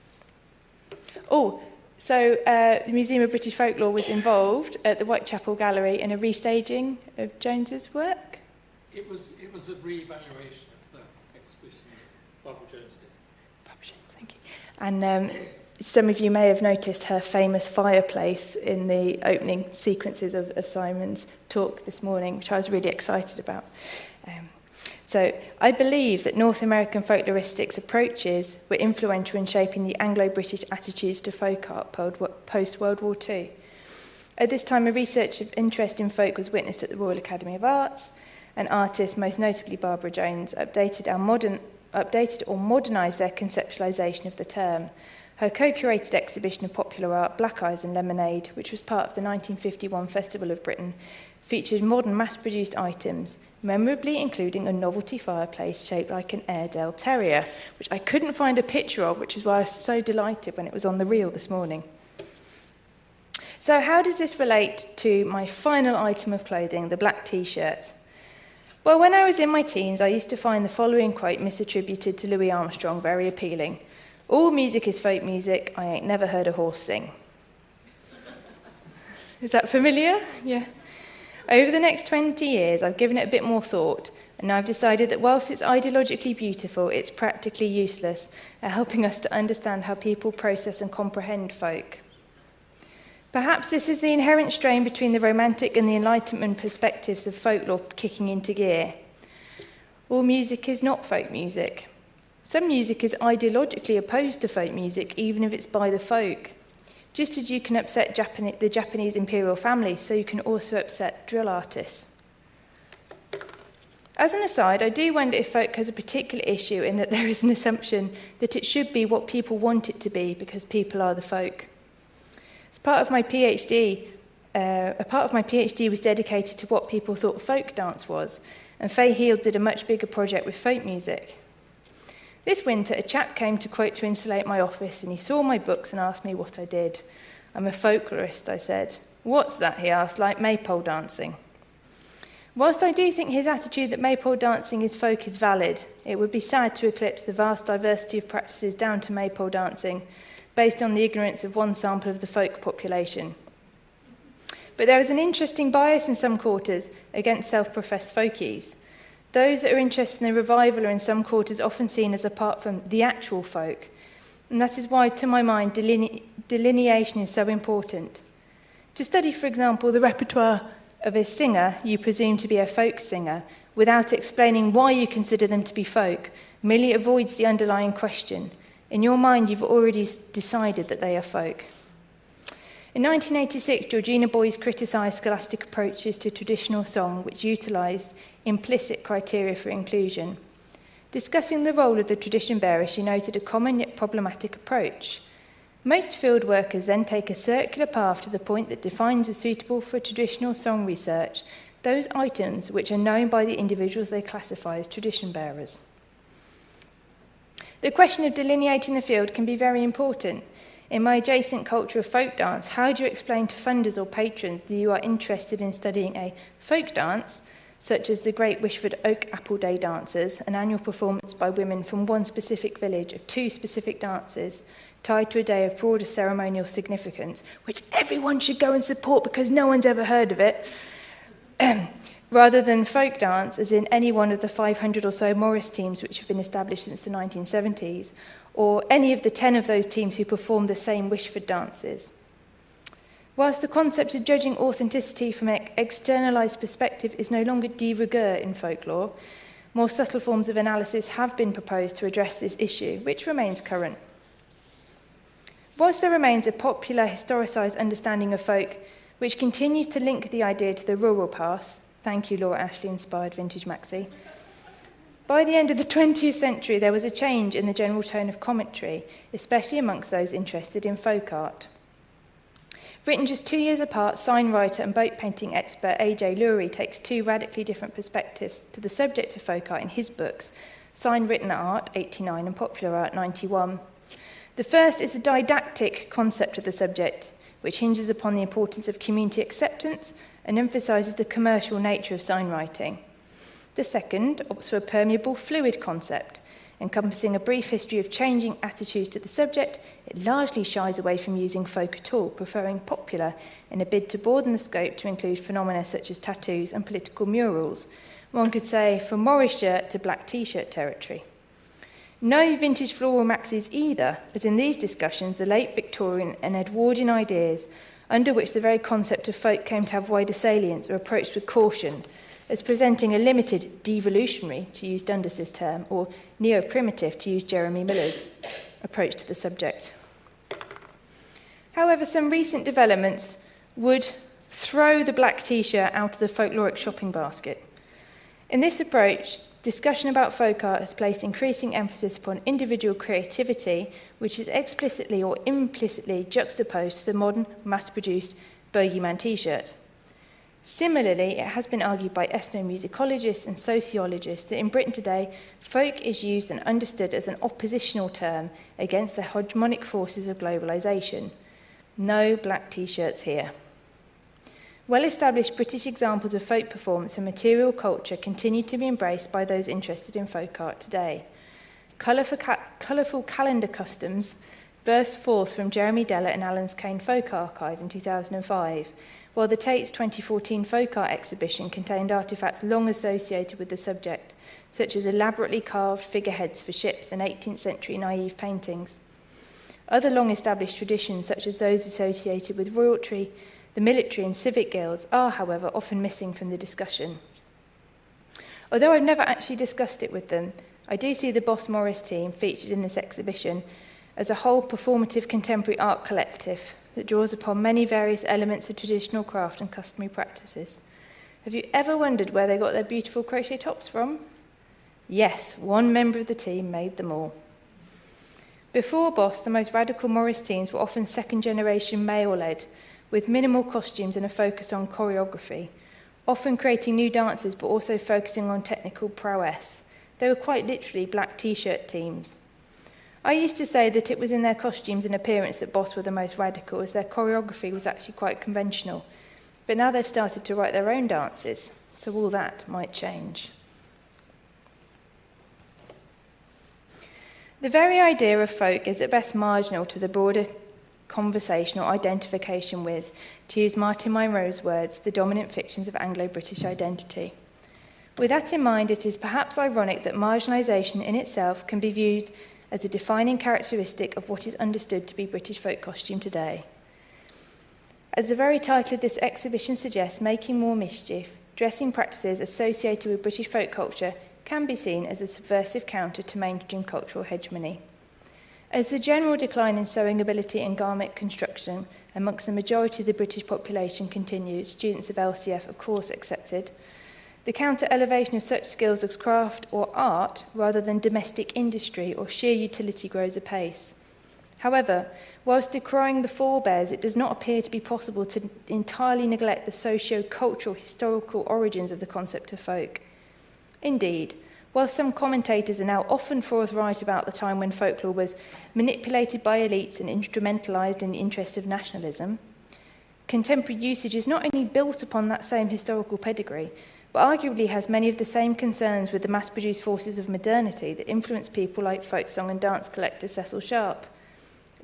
The Museum of British Folklore was involved at the Whitechapel Gallery in a restaging of Jones's work. It was a re-evaluation of the exhibition Barbara Jones did. Barbara Jones, thank you. And some of you may have noticed her famous fireplace in the opening sequences of Simon's talk this morning, which I was really excited about. So I believe that North American folkloristics approaches were influential in shaping the Anglo-British attitudes to folk art post-World War II. At this time, a research of interest in folk was witnessed at the Royal Academy of Arts, and artists, most notably Barbara Jones, updated or modernised their conceptualisation of the term. Her co-curated exhibition of popular art, Black Eyes and Lemonade, which was part of the 1951 Festival of Britain, featured modern mass-produced items, memorably including a novelty fireplace shaped like an Airedale Terrier, which I couldn't find a picture of, which is why I was so delighted when it was on the reel this morning. So how does this relate to my final item of clothing, the black T-shirt? Well, when I was in my teens, I used to find the following quote misattributed to Louis Armstrong very appealing. All music is folk music, I ain't never heard a horse sing. Is that familiar? Yeah. Over the next 20 years, I've given it a bit more thought, and I've decided that whilst it's ideologically beautiful, it's practically useless at helping us to understand how people process and comprehend folk. Perhaps this is the inherent strain between the Romantic and the Enlightenment perspectives of folklore kicking into gear. All music is not folk music. Some music is ideologically opposed to folk music, even if it's by the folk. Just as you can upset the Japanese imperial family, so you can also upset drill artists. As an aside, I do wonder if folk has a particular issue in that there is an assumption that it should be what people want it to be because people are the folk. As part of my PhD, was dedicated to what people thought folk dance was, and Faye Heald did a much bigger project with folk music. This winter, a chap came to insulate my office, and he saw my books and asked me what I did. I'm a folklorist, I said. What's that, he asked, like maypole dancing? Whilst I do think his attitude that maypole dancing is folk is valid, it would be sad to eclipse the vast diversity of practices down to maypole dancing, based on the ignorance of one sample of the folk population. But there is an interesting bias in some quarters against self-professed folkies. Those that are interested in the revival are in some quarters often seen as apart from the actual folk, And that is why, to my mind, delineation is so important. To study, for example, the repertoire of a singer you presume to be a folk singer, without explaining why you consider them to be folk, merely avoids the underlying question. In your mind, you've already decided that they are folk. In 1986, Georgina Boyce criticised scholastic approaches to traditional song, which utilised implicit criteria for inclusion. Discussing the role of the tradition bearer, she noted a common yet problematic approach. Most field workers then take a circular path to the point that defines as suitable for traditional song research those items which are known by the individuals they classify as tradition bearers. The question of delineating the field can be very important. In my adjacent culture of folk dance, how do you explain to funders or patrons that you are interested in studying a folk dance, such as the Great Wishford Oak Apple Day Dancers, an annual performance by women from one specific village of two specific dances, tied to a day of broader ceremonial significance, which everyone should go and support because no one's ever heard of it, rather than folk dance, as in any one of the 500 or so Morris teams which have been established since the 1970s, or any of the 10 of those teams who perform the same Wishford dances. Whilst the concept of judging authenticity from an externalised perspective is no longer de rigueur in folklore, more subtle forms of analysis have been proposed to address this issue, which remains current. Whilst there remains a popular historicised understanding of folk, which continues to link the idea to the rural past, thank you, Laura Ashley-inspired vintage maxi, by the end of the 20th century there was a change in the general tone of commentary, especially amongst those interested in folk art. Written just 2 years apart, sign writer and boat painting expert A.J. Lurie takes two radically different perspectives to the subject of folk art in his books, Sign Written Art, 89, and Popular Art, 91. The first is the didactic concept of the subject, which hinges upon the importance of community acceptance and emphasises the commercial nature of sign writing. The second opts for a permeable, fluid concept, encompassing a brief history of changing attitudes to the subject. It largely shies away from using folk at all, preferring popular in a bid to broaden the scope to include phenomena such as tattoos and political murals. One could say from Morris shirt to black t-shirt territory. No vintage floral maxis either, as in these discussions the late Victorian and Edwardian ideas, under which the very concept of folk came to have wider salience, are approached with caution, as presenting a limited devolutionary, to use Dundas's term, or neo-primitive, to use Jeremy Miller's approach to the subject. However, some recent developments would throw the black t-shirt out of the folkloric shopping basket. In this approach, discussion about folk art has placed increasing emphasis upon individual creativity, which is explicitly or implicitly juxtaposed to the modern, mass-produced bogeyman t-shirt. Similarly, it has been argued by ethnomusicologists and sociologists that in Britain today, folk is used and understood as an oppositional term against the hegemonic forces of globalisation. No black t-shirts here. Well-established British examples of folk performance and material culture continue to be embraced by those interested in folk art today. Colourful calendar customs burst forth from Jeremy Deller and Alan's Kane Folk Archive in 2005, while the Tate's 2014 folk art exhibition contained artefacts long associated with the subject, such as elaborately carved figureheads for ships and 18th century naive paintings. Other long-established traditions, such as those associated with royalty, the military and civic guilds, are, however, often missing from the discussion. Although I've never actually discussed it with them, I do see the Boss Morris team featured in this exhibition as a whole performative contemporary art collective that draws upon many various elements of traditional craft and customary practices. Have you ever wondered where they got their beautiful crochet tops from? Yes, one member of the team made them all. Before Boss, the most radical Morris teams were often second-generation male-led, with minimal costumes and a focus on choreography, often creating new dances but also focusing on technical prowess. They were quite literally black t-shirt teams. I used to say that it was in their costumes and appearance that Boss were the most radical, as their choreography was actually quite conventional. But now they've started to write their own dances, so all that might change. The very idea of folk is at best marginal to the broader conversation or identification with, to use Martin Monroe's words, the dominant fictions of Anglo-British identity. With that in mind, it is perhaps ironic that marginalisation in itself can be viewed as a defining characteristic of what is understood to be British folk costume today. As the very title of this exhibition suggests, Making More Mischief, dressing practices associated with British folk culture can be seen as a subversive counter to mainstream cultural hegemony. As the general decline in sewing ability and garment construction amongst the majority of the British population continues, students of LCF of course accepted, the counter-elevation of such skills as craft or art rather than domestic industry or sheer utility grows apace. However, whilst decrying the forebears, it does not appear to be possible to entirely neglect the socio-cultural historical origins of the concept of folk. Indeed, while some commentators are now often forthright about the time when folklore was manipulated by elites and instrumentalised in the interest of nationalism, contemporary usage is not only built upon that same historical pedigree, but arguably has many of the same concerns with the mass-produced forces of modernity that influenced people like folk song and dance collector Cecil Sharp.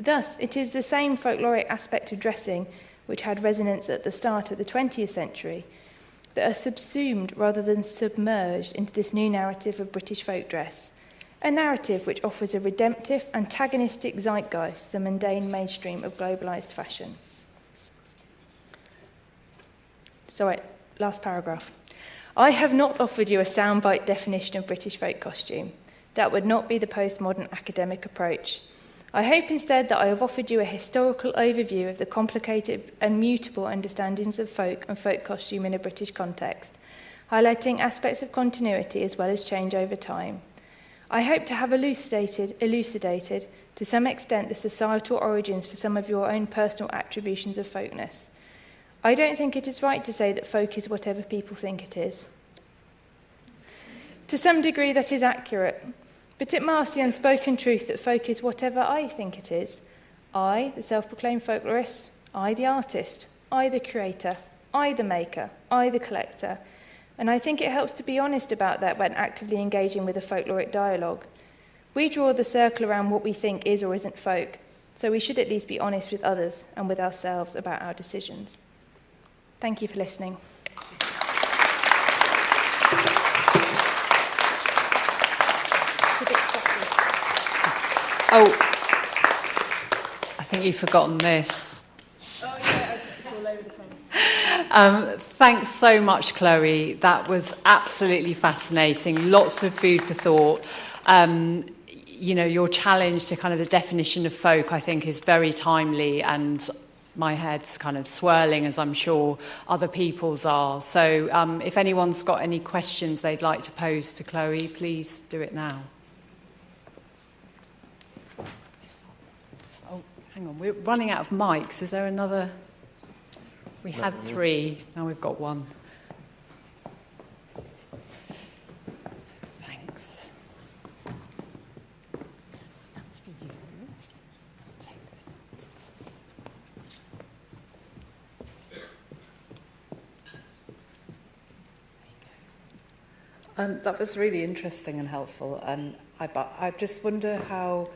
Thus, it is the same folkloric aspect of dressing which had resonance at the start of the 20th century that are subsumed rather than submerged into this new narrative of British folk dress, a narrative which offers a redemptive, antagonistic zeitgeist to the mundane mainstream of globalised fashion. Sorry, last paragraph. I have not offered you a soundbite definition of British folk costume. That would not be the postmodern academic approach. I hope instead that I have offered you a historical overview of the complicated and mutable understandings of folk and folk costume in a British context, highlighting aspects of continuity as well as change over time. I hope to have elucidated to some extent the societal origins for some of your own personal attributions of folkness. I don't think it is right to say that folk is whatever people think it is. To some degree that is accurate, but it masks the unspoken truth that folk is whatever I think it is. I, the self-proclaimed folklorist, I, the artist, I, the creator, I, the maker, I, the collector. And I think it helps to be honest about that when actively engaging with a folkloric dialogue. We draw the circle around what we think is or isn't folk, so we should at least be honest with others and with ourselves about our decisions. Thank you for listening. Oh, I think you've forgotten this. Oh, yeah, it's all over the place. Thanks so much, Chloe. That was absolutely fascinating. Lots of food for thought. You know, your challenge to kind of the definition of folk, I think, is very timely, and my head's kind of swirling, as I'm sure other people's are. So if anyone's got any questions they'd like to pose to Chloe, please do it now. Oh, hang on, we're running out of mics. Is there another? We had 3, now we've got 1. Thanks. That's for you. Take this. There you go. That was really interesting and helpful, and I just wonder how,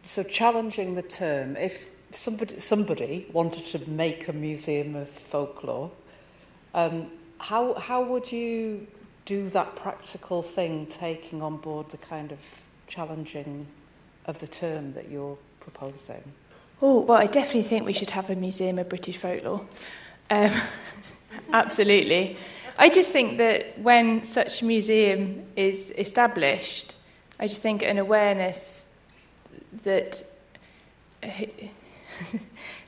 so challenging the term, if somebody wanted to make a museum of folklore, how would you do that practical thing, taking on board the kind of challenging of the term that you're proposing? Oh, well, I definitely think we should have a museum of British folklore. Absolutely. I just think that when such a museum is established, I just think an awareness that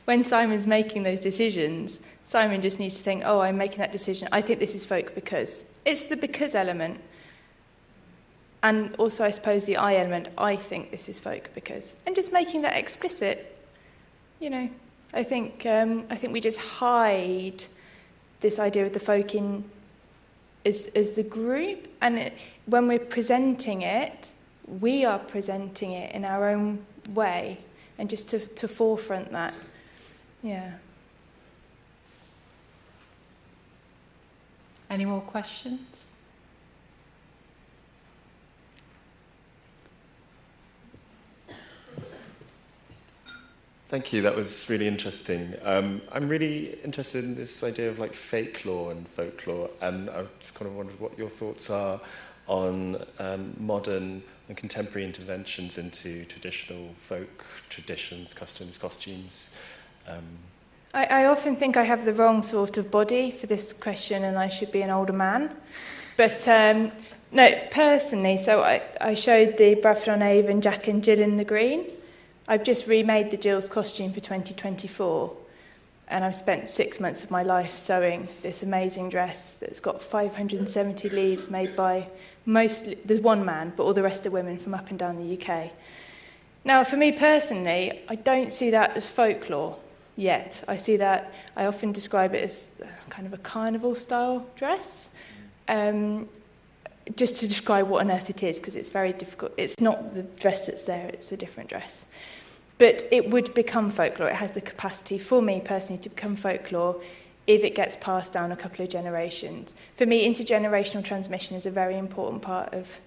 when Simon's making those decisions, Simon just needs to think, oh, I'm making that decision. I think this is folk because. It's the because element. And also, I suppose, the I element, I think this is folk because. And just making that explicit, you know, I think we just hide this idea of the folk in as the group. And when we're presenting it, we are presenting it in our own way. And just to forefront that, yeah. Any more questions? Thank you, that was really interesting. I'm really interested in this idea of like fake-lore and folklore, and I just kind of wondered what your thoughts are on modern and contemporary interventions into traditional folk traditions, customs, costumes. I often think I have the wrong sort of body for this question and I should be an older man. But no, personally, so I showed the Bradford-on-Avon Jack and Jill in the green. I've just remade the Jill's costume for 2024. And I've spent 6 months of my life sewing this amazing dress that's got 570 leaves made by there's one man, but all the rest are women from up and down the UK. Now, for me personally, I don't see that as folklore yet. I see that, I often describe it as kind of a carnival-style dress, just to describe what on earth it is, because it's very difficult. It's not the dress that's there, it's a different dress. But it would become folklore. It has the capacity for me personally to become folklore if it gets passed down a couple of generations. For me, intergenerational transmission is a very important part of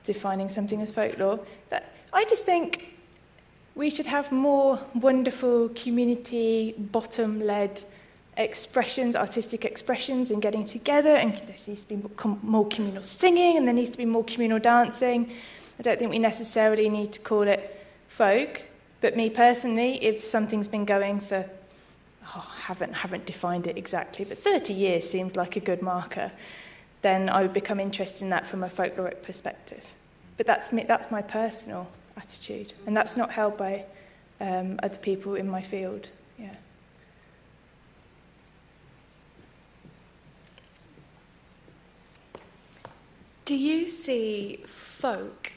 defining something as folklore. I just think we should have more wonderful community, bottom-led expressions, artistic expressions in getting together, and there needs to be more communal singing, and there needs to be more communal dancing. I don't think we necessarily need to call it folk, but me personally, if something's been going for, haven't defined it exactly, but 30 years seems like a good marker, then I would become interested in that from a folkloric perspective. But that's my personal attitude, and that's not held by other people in my field. Yeah. Do you see folk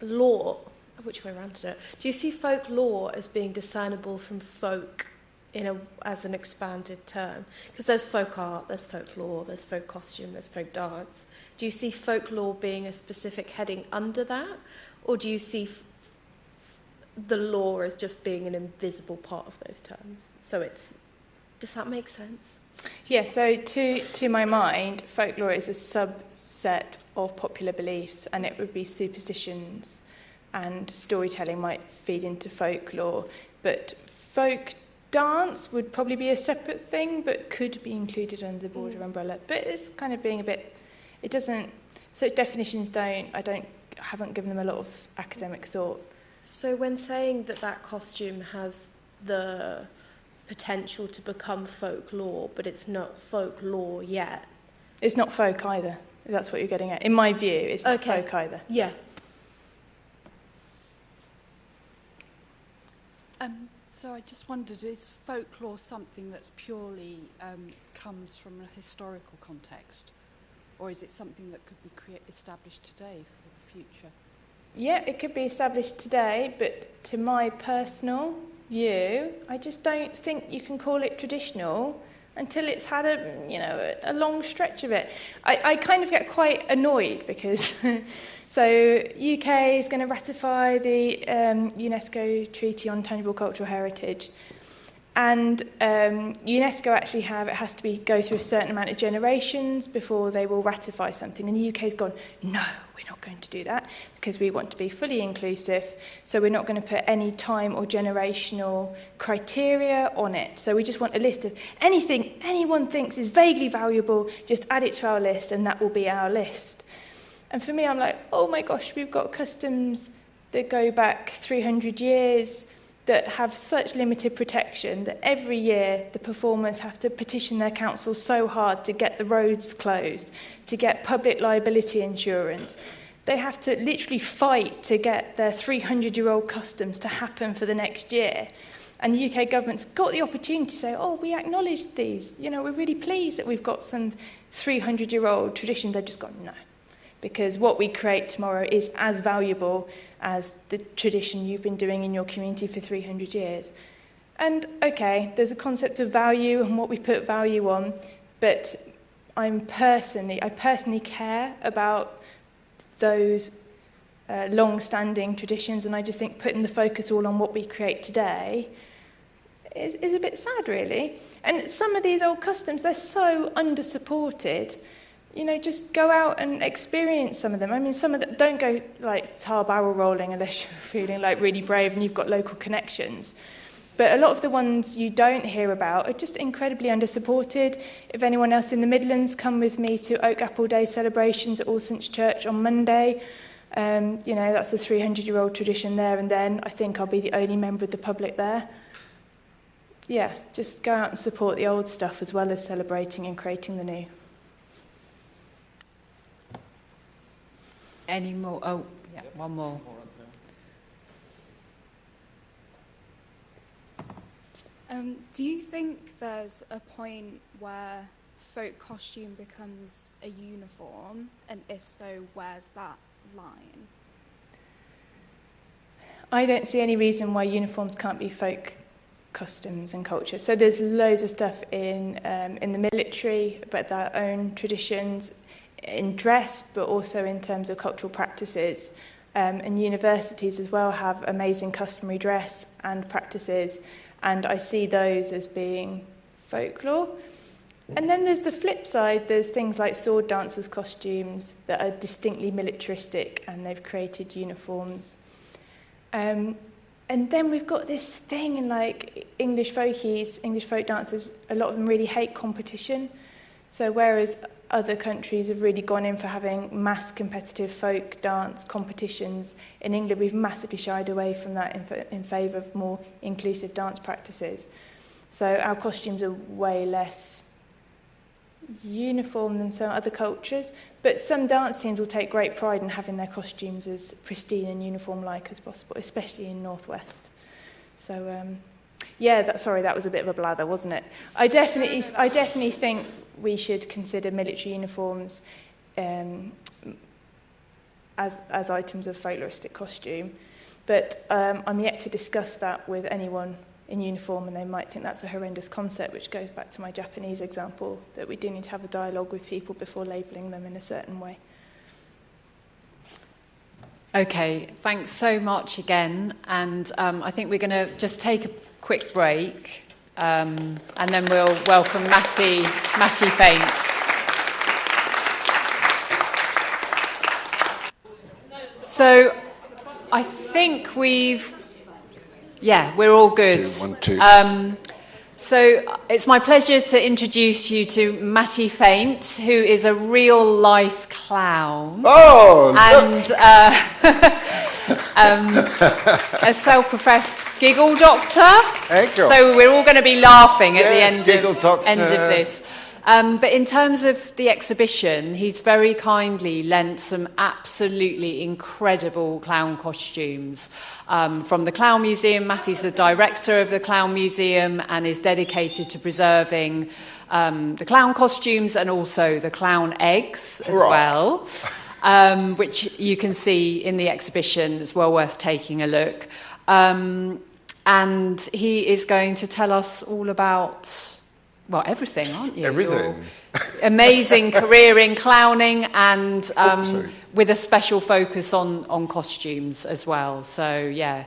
lore, which way around is it? Do you see folk lore as being discernible from folk as an expanded term? Because there's folk art, there's folklore, there's folk costume, there's folk dance. Do you see folklore being a specific heading under that? Or do you see the lore as just being an invisible part of those terms? Does that make sense? Yeah, so to my mind, folklore is a subset of popular beliefs, and it would be superstitions, and storytelling might feed into folklore, but folk dance would probably be a separate thing, but could be included under the broader umbrella. But it's kind of being a bit, it doesn't, so definitions I haven't given them a lot of academic thought. So when saying that costume has the potential to become folklore, but it's not folklore yet. It's not folk either, if that's what you're getting at. In my view, it's not folk either. Yeah. So I just wondered, is folklore something that's purely comes from a historical context, or is it something that could be established today for the future? Yeah, it could be established today, but to my personal view, I just don't think you can call it traditional until it's had a long stretch of it. I kind of get quite annoyed because so UK is going to ratify the UNESCO Treaty on Tangible Cultural Heritage, and UNESCO actually it has to go through a certain amount of generations before they will ratify something, and the UK's gone, no, we're not going to do that because we want to be fully inclusive, so we're not going to put any time or generational criteria on it. So we just want a list of anything anyone thinks is vaguely valuable, just add it to our list and that will be our list. And for me, I'm like, oh my gosh, we've got customs that go back 300 years that have such limited protection that every year the performers have to petition their council so hard to get the roads closed, to get public liability insurance. They have to literally fight to get their 300-year-old customs to happen for the next year. And the UK government's got the opportunity to say, oh, we acknowledge these. We're really pleased that we've got some 300-year-old traditions. They've just gone, no. Because what we create tomorrow is as valuable as the tradition you've been doing in your community for 300 years. And, okay, there's a concept of value and what we put value on, but I personally care about those long-standing traditions, and I just think putting the focus all on what we create today is a bit sad, really. And some of these old customs, they're so under-supported. Just go out and experience some of them. I mean, some of them don't go like tar barrel rolling unless you're feeling like really brave and you've got local connections. But a lot of the ones you don't hear about are just incredibly under-supported. If anyone else in the Midlands, come with me to Oak Apple Day celebrations at All Saints Church on Monday. You know, that's a 300-year-old tradition there, and then I think I'll be the only member of the public there. Yeah, just go out and support the old stuff as well as celebrating and creating the new. Any more? Oh, yeah, one more. Do you think there's a point where folk costume becomes a uniform? And if so, where's that line? I don't see any reason why uniforms can't be folk customs and culture. So there's loads of stuff in the military about their own traditions, in dress, but also in terms of cultural practices. And universities as well have amazing customary dress and practices, and I see those as being folklore. And then there's the flip side. There's things like sword dancers' costumes that are distinctly militaristic, and they've created uniforms. And then we've got this thing in like English folkies, English folk dancers, a lot of them really hate competition. So whereas other countries have really gone in for having mass competitive folk dance competitions, in England we've massively shied away from that in favour of more inclusive dance practices. So our costumes are way less uniform than some other cultures, but some dance teams will take great pride in having their costumes as pristine and uniform-like as possible, especially in Northwest. So, yeah, that was a bit of a blather, wasn't it? I definitely think we should consider military uniforms as items of folkloristic costume, but I'm yet to discuss that with anyone in uniform, and they might think that's a horrendous concept, which goes back to my Japanese example, that we do need to have a dialogue with people before labelling them in a certain way. Okay, thanks so much again, and I think we're going to just take a quick break, and then we'll welcome Matty Faint. So I think we're all good. 1, 2. So it's my pleasure to introduce you to Matty Faint, who is a real-life clown. Oh! And a self-professed giggle doctor. Excellent. So we're all going to be laughing at the end doctor. End of this. But in terms of the exhibition, he's very kindly lent some absolutely incredible clown costumes from the Clown Museum. Matty's the director of the Clown Museum and is dedicated to preserving the clown costumes and also the clown eggs as well, which you can see in the exhibition. It's well worth taking a look. And he is going to tell us all about... Well, everything, aren't you? Everything. Your amazing career in clowning and with a special focus on costumes as well. So, yeah,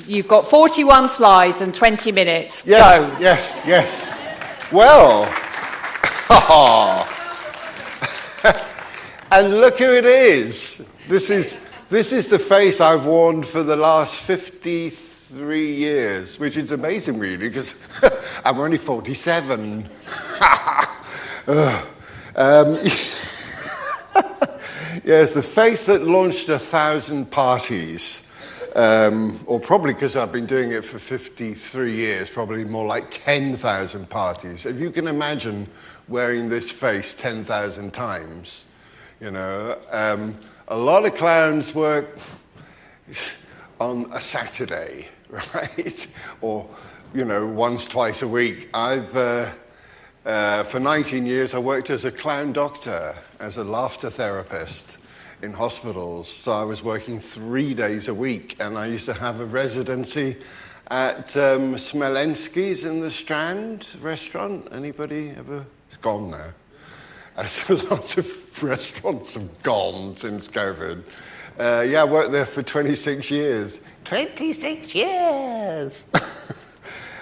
you've got 41 slides and 20 minutes. Yes, Go. yes. Well, and look who it is. This is the face I've worn for the last 53 years, which is amazing, really, because I'm only 47. Yes, the face that launched 1,000 parties, or probably because I've been doing it for 53 years, probably more like 10,000 parties. If you can imagine wearing this face 10,000 times, you know, a lot of clowns work on a Saturday, right? Or, you know, once, twice a week. For 19 years, I worked as a clown doctor, as a laughter therapist in hospitals. So I was working 3 days a week, and I used to have a residency at Smolensky's in the Strand restaurant. Anybody ever? It's gone now. As a lot of restaurants have gone since COVID. I worked there for 26 years. 26 years!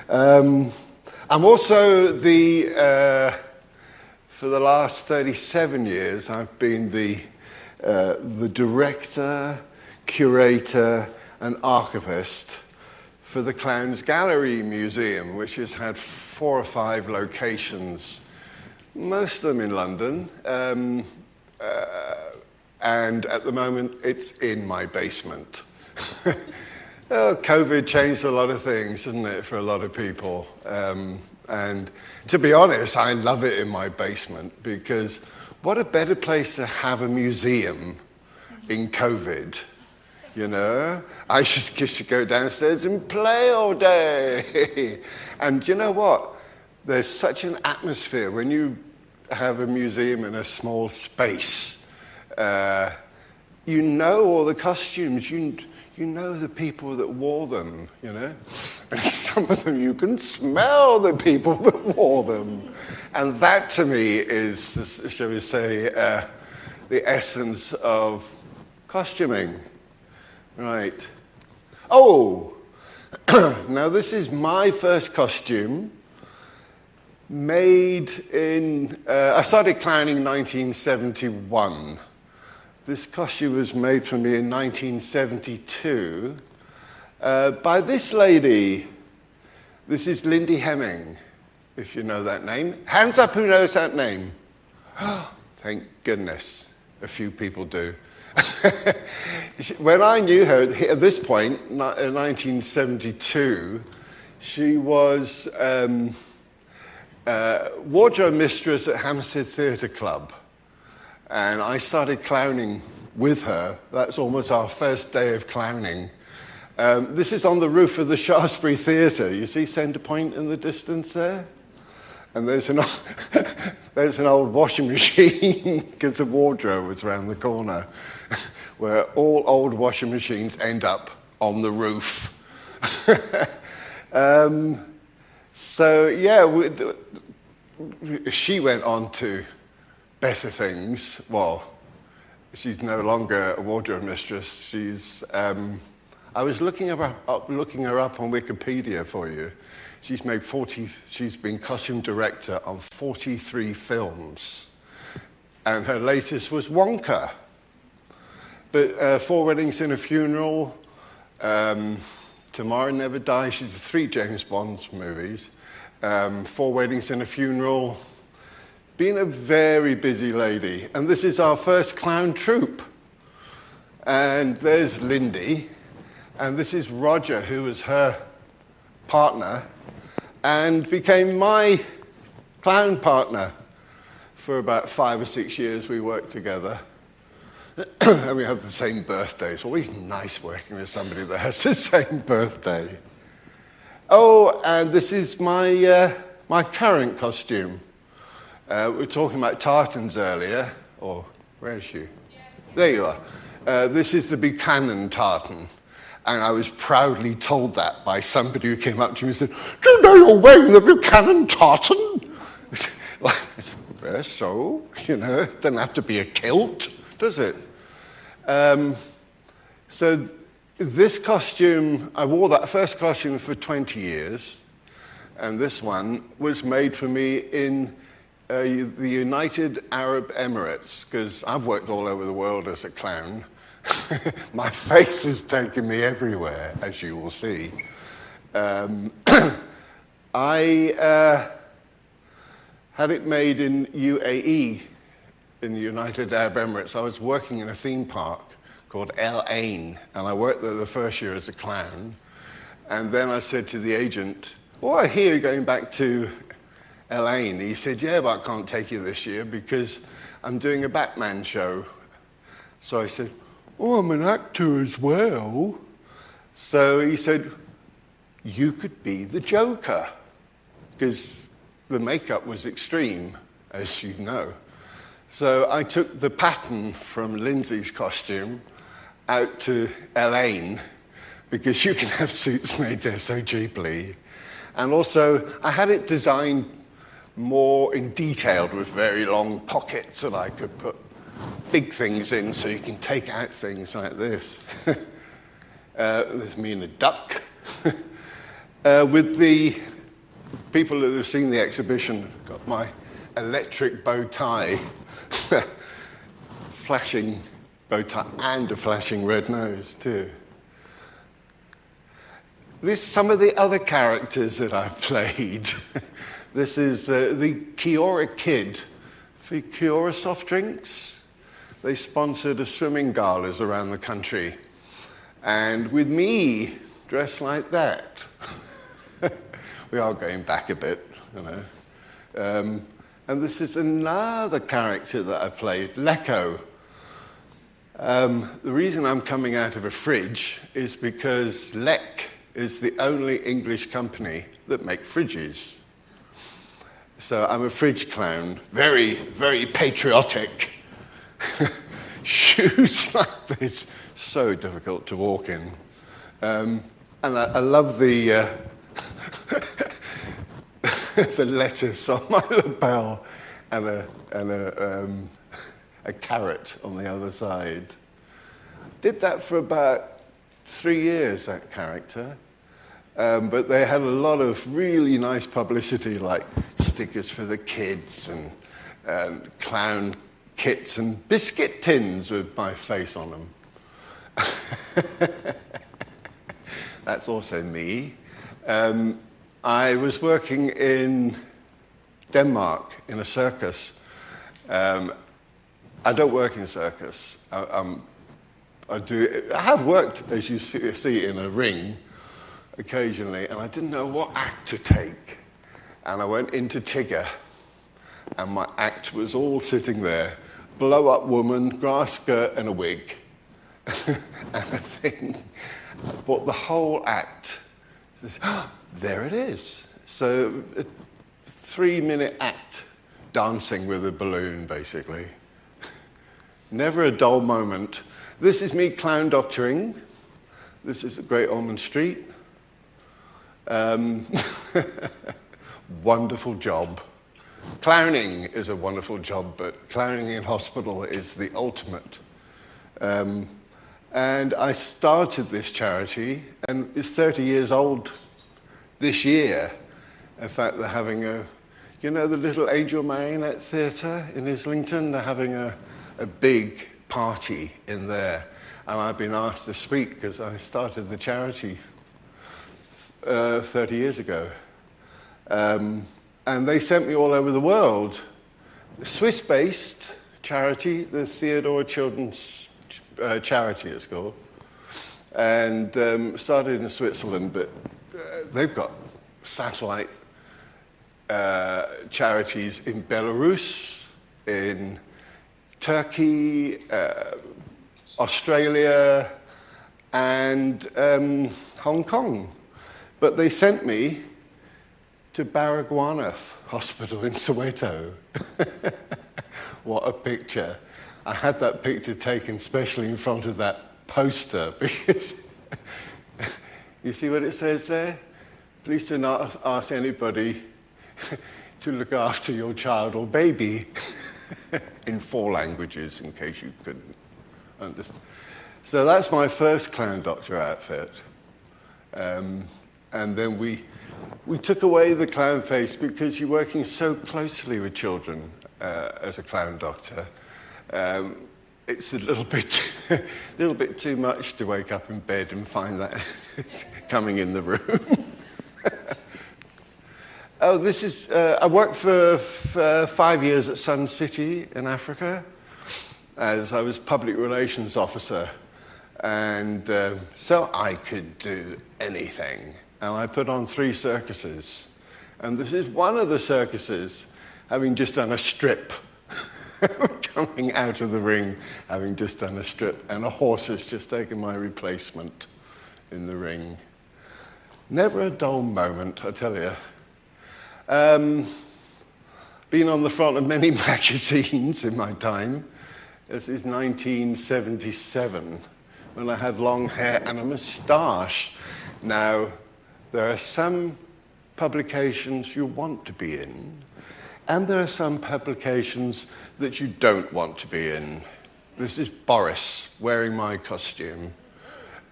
I'm also for the last 37 years, I've been the director, curator, and archivist for the Clowns Gallery Museum, which has had 4 or 5 locations, most of them in London, and at the moment it's in my basement. COVID changed a lot of things, didn't it, for a lot of people? And to be honest, I love it in my basement, because what a better place to have a museum in COVID, you know? I should go downstairs and play all day. And you know what? There's such an atmosphere when you have a museum in a small space. You know all the costumes, you know the people that wore them, you know? And some of them, you can smell the people that wore them. And that, to me, is, shall we say, the essence of costuming. Right. Oh! Now, this is my first costume, made in... I started clowning in 1971. This costume was made for me in 1972 by this lady. This is Lindy Hemming, if you know that name. Hands up who knows that name. Thank goodness, a few people do. When I knew her, at this point, in 1972, she was wardrobe mistress at Hampstead Theatre Club. And I started clowning with her. That's almost our first day of clowning. This is on the roof of the Shaftesbury Theatre. You see Centre Point in the distance there? And there's an old washing machine, because the wardrobe was around the corner, where all old washing machines end up on the roof. So, yeah, she went on to better things. Well, she's no longer a wardrobe mistress. She's. I was looking her up on Wikipedia for you. She's been costume director on 43 films, and her latest was Wonka. But 4 Weddings and a Funeral, Tomorrow Never Dies. She did 3 James Bond movies. 4 Weddings and a Funeral. Been a very busy lady. And this is our first clown troupe. And there's Lindy. And this is Roger, who was her partner and became my clown partner. For about 5 or 6 years we worked together. And we have the same birthday. It's always nice working with somebody that has the same birthday. Oh, and this is my current costume. We were talking about tartans earlier. Or, where is she? There you are. This is the Buchanan tartan. And I was proudly told that by somebody who came up to me and said, "Do you know you're wearing the Buchanan tartan?" So, you know, it doesn't have to be a kilt, does it? So this costume, I wore that first costume for 20 years. And this one was made for me in the United Arab Emirates, because I've worked all over the world as a clown. My face has taken me everywhere, as you will see. I had it made in UAE, in the United Arab Emirates. I was working in a theme park called El Ain, and I worked there the first year as a clown. And then I said to the agent, "Oh, I hear you're going back to El Ain." He said, "Yeah, but I can't take you this year because I'm doing a Batman show." So I said, "Oh, I'm an actor as well." So he said, "You could be the Joker," because the makeup was extreme, as you know. So I took the pattern from Lindsay's costume out to El Ain, because you can have suits made there so cheaply. And also, I had it designed more in detail with very long pockets that I could put big things in, so you can take out things like this. There's me and a duck. With the people that have seen the exhibition, I've got my electric bow tie, flashing bow tie, and a flashing red nose too. This is some of the other characters that I've played. This is the Kiora Kid for Kiora soft drinks. they sponsored a swimming galas around the country. And with me dressed like that, we are going back a bit, you know. And this is another character that I played, Lecco. The reason I'm coming out of a fridge is because Lec is the only English company that make fridges. So I'm a fridge clown, very, very patriotic. Shoes like this, so difficult to walk in. And I love the the lettuce on my lapel and a carrot on the other side. Did that for about 3 years, that character. But they had a lot of really nice publicity, like stickers for the kids and clown kits and biscuit tins with my face on them. That's also me. I was working in Denmark in a circus. I don't work in circus. I have worked, as you see, in a ring occasionally, and I didn't know what act to take. And I went into Tigger, and my act was all sitting there. Blow-up woman, grass skirt, and a wig. And I think, but the whole act, there it is. So a 3-minute act, dancing with a balloon, basically. Never a dull moment. This is me clown doctoring. This is at Great Ormond Street. Wonderful job. Clowning is a wonderful job, but clowning in hospital is the ultimate. And I started this charity, and it's 30 years old this year. In fact, they're having you know the little Angel Marionette Theatre in Islington? They're having a big party in there. And I've been asked to speak because I started the charity 30 years ago. And they sent me all over the world. Swiss-based charity, the Theodore Children's Charity it's called. And started in Switzerland, but they've got satellite charities in Belarus, in Turkey, Australia, and Hong Kong. But they sent me to Baragwanath Hospital in Soweto. What a picture. I had that picture taken specially in front of that poster because you see what it says there? Please do not ask anybody to look after your child or baby in 4 languages, in case you couldn't understand. So that's my first clown doctor outfit. And then we took away the clown face because you're working so closely with children as a clown doctor. It's a little bit too much to wake up in bed and find that coming in the room. Oh, this is, I worked for 5 years at Sun City in Africa as I was public relations officer. And so I could do anything. And I put on 3 circuses. And this is one of the circuses, having just done a strip. Coming out of the ring, having just done a strip. And a horse has just taken my replacement in the ring. Never a dull moment, I tell you. Been on the front of many magazines in my time. This is 1977, when I had long hair and a moustache. Now, there are some publications you want to be in, and there are some publications that you don't want to be in. This is Boris wearing my costume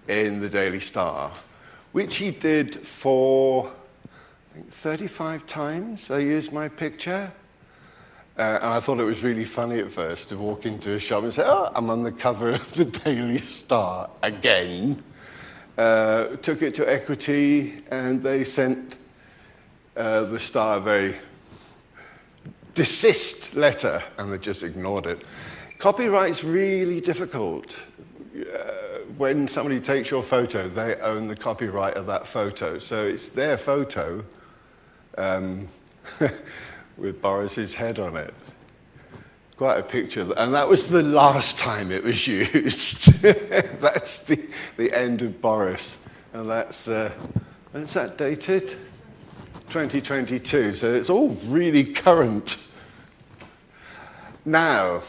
in the Daily Star, which he did for, I think, 35 times. I used my picture. And I thought it was really funny at first to walk into a shop and say, oh, I'm on the cover of the Daily Star again. Took it to Equity, and they sent the Star a very desist letter, and they just ignored it. Copyright's really difficult. When somebody takes your photo, they own the copyright of that photo. So it's their photo with Boris's head on it. Quite a picture. And that was the last time it was used. That's the end of Boris. And that's, when's that dated? 2022. So it's all really current. Now,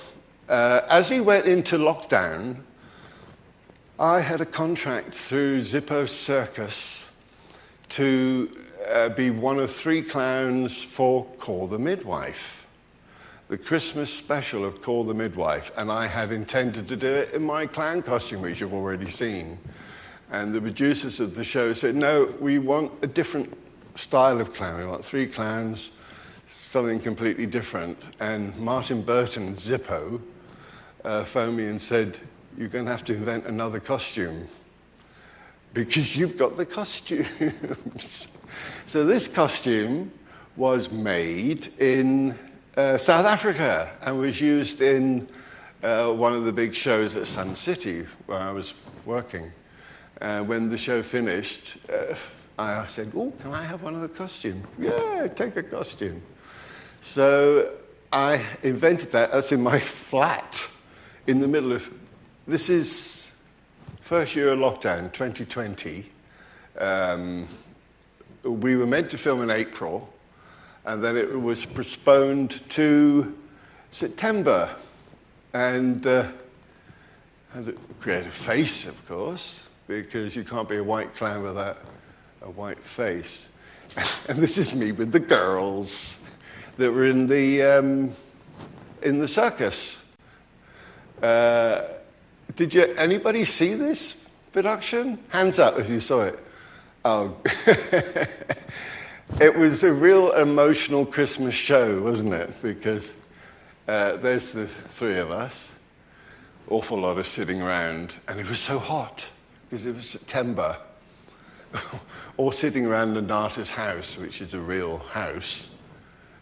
as we went into lockdown, I had a contract through Zippo Circus to be one of 3 clowns for Call the Midwife, the Christmas special of Call the Midwife, and I had intended to do it in my clown costume, which you've already seen. And the producers of the show said, no, we want a different style of clown. We want 3 clowns, something completely different. And Martin Burton, Zippo, phoned me and said, you're going to have to invent another costume because you've got the costumes. So this costume was made in South Africa and was used in one of the big shows at Sun City where I was working. When the show finished, I said, oh, can I have one of the costumes? Yeah, take a costume. So I invented that. That's in my flat in the middle of... This is first year of lockdown, 2020. We were meant to film in April, and then it was postponed to September. And I had to create a face, of course, because you can't be a white clown without a white face. And this is me with the girls that were in the circus. Did anybody see this production? Hands up if you saw it. Oh, it was a real emotional Christmas show, wasn't it? Because there's the 3 of us, awful lot of sitting around, and it was so hot because it was September. All sitting around Nana's house, which is a real house.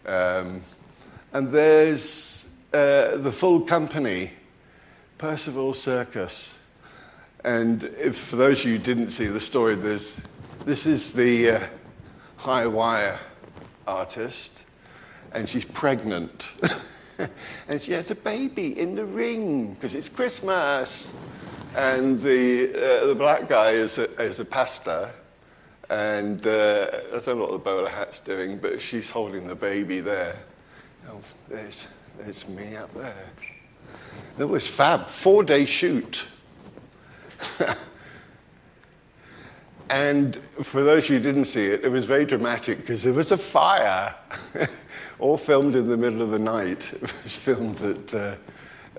And there's the full company, Percival Circus. And for those of you who didn't see the story, this is the high wire artist, and she's pregnant. And she has a baby in the ring, because it's Christmas. And the black guy is a pastor, and I don't know what the bowler hat's doing, but she's holding the baby there. Oh, there's me up there. It was fab, 4-day shoot. And for those of you who didn't see it, it was very dramatic because there was a fire, all filmed in the middle of the night. It was filmed at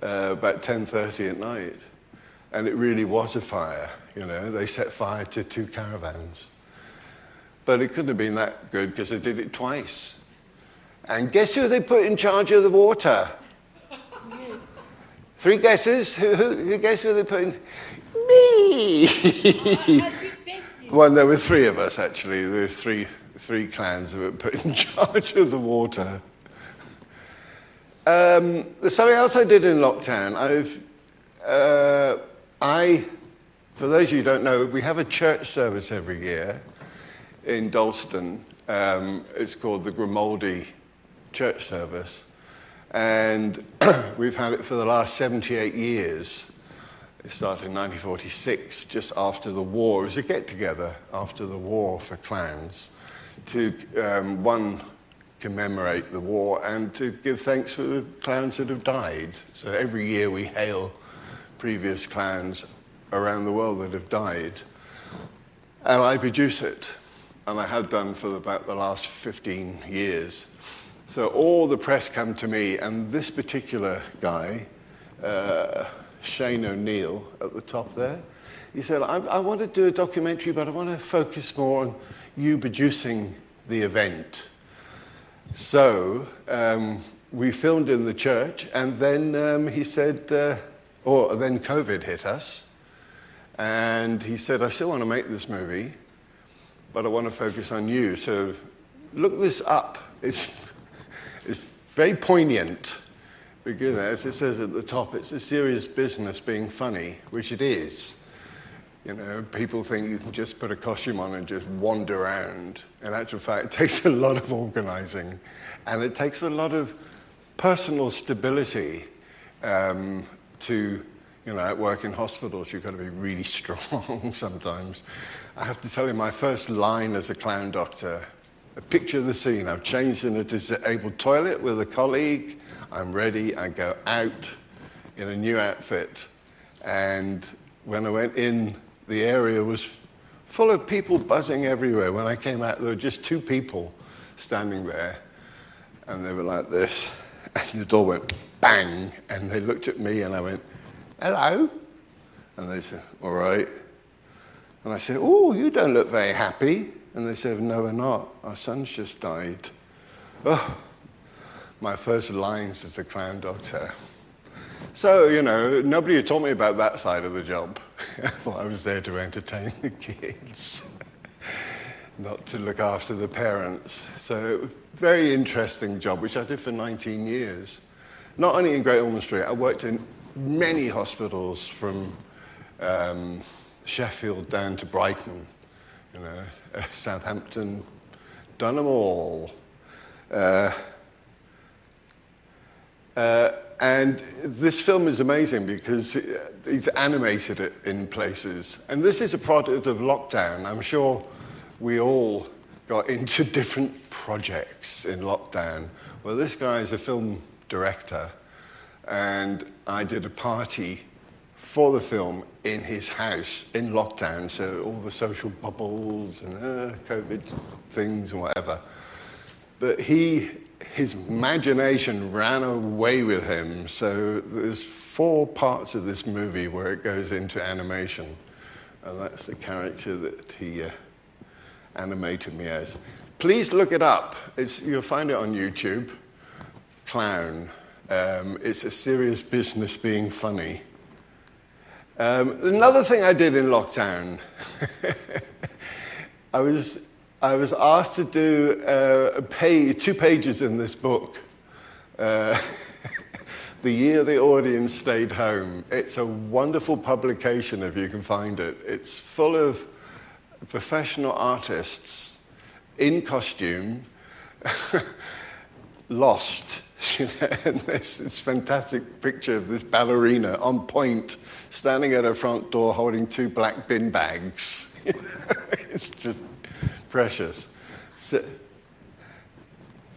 about 10:30 at night. And it really was a fire, you know. They set fire to 2 caravans. But it couldn't have been that good because they did it twice. And guess who they put in charge of the water? 3 guesses? Who guessed who they put in? Me! Well, there were 3 of us, actually. There were three clans that were put in charge of the water. There's something else I did in lockdown. For those of you who don't know, we have a church service every year in Dalston. It's called the Grimaldi Church Service. And we've had it for the last 78 years. It started in 1946, just after the war. It was a get-together after the war for clowns to, one, commemorate the war and to give thanks for the clowns that have died. So every year we hail previous clowns around the world that have died. And I produce it, and I have done for about the last 15 years. So all the press come to me, and this particular guy, Shane O'Neill at the top there, he said, I want to do a documentary, but I want to focus more on you producing the event. So we filmed in the church, and then he said, then COVID hit us, and he said, I still want to make this movie, but I want to focus on you. So look this up. It's very poignant. Because as it says at the top, it's a serious business being funny, which it is. You know, people think you can just put a costume on and just wander around. In actual fact, it takes a lot of organising, and it takes a lot of personal stability to, you know, at work in hospitals, you've got to be really strong sometimes. I have to tell you, my first line as a clown doctor, a picture of the scene. I've changed in a disabled toilet with a colleague. I'm ready. I go out in a new outfit. And when I went in, the area was full of people buzzing everywhere. When I came out, there were just 2 people standing there. And they were like this. And the door went bang. And they looked at me and I went, hello? And they said, all right. And I said, oh, you don't look very happy. And they said, no, we're not. Our son's just died. Oh, my first lines as a clown doctor. So, you know, nobody had taught me about that side of the job. I thought I was there to entertain the kids, not to look after the parents. So, very interesting job, which I did for 19 years. Not only in Great Ormond Street, I worked in many hospitals from Sheffield down to Brighton, you know, Southampton, done them all. And this film is amazing because it's animated it in places. And this is a product of lockdown. I'm sure we all got into different projects in lockdown. Well, this guy is a film director, and I did a party for the film in his house in lockdown, so all the social bubbles and COVID things and whatever. But his imagination ran away with him, so there's 4 parts of this movie where it goes into animation, and that's the character that he animated me as. Please look it up. You'll find it on YouTube. Clown. It's a serious business being funny. Another thing I did in lockdown, I was asked to do 2 pages in this book, The Year the Audience Stayed Home. It's a wonderful publication if you can find it. It's full of professional artists in costume, lost. And this fantastic picture of this ballerina on point, standing at her front door holding 2 black bin bags. It's just precious.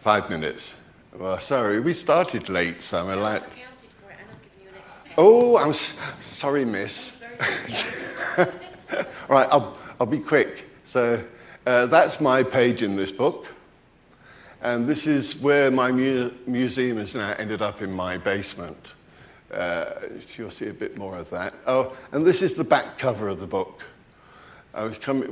5 minutes. Well, sorry, we started late, so I'm allowed. Oh, I'm sorry, miss. All right, I'll be quick. So that's my page in this book. And this is where my museum has now ended up in my basement. You'll see a bit more of that. Oh, and this is the back cover of the book.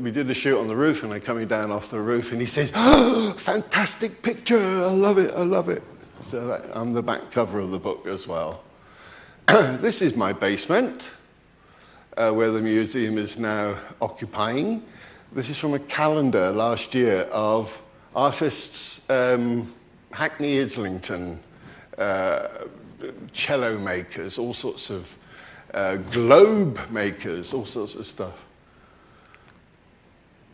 We did a shoot on the roof, and I'm coming down off the roof, and he says, oh, fantastic picture, I love it, I love it. So I'm the back cover of the book as well. This is my basement, where the museum is now occupying. This is from a calendar last year of artists, Hackney Islington, cello makers, all sorts of globe makers, all sorts of stuff.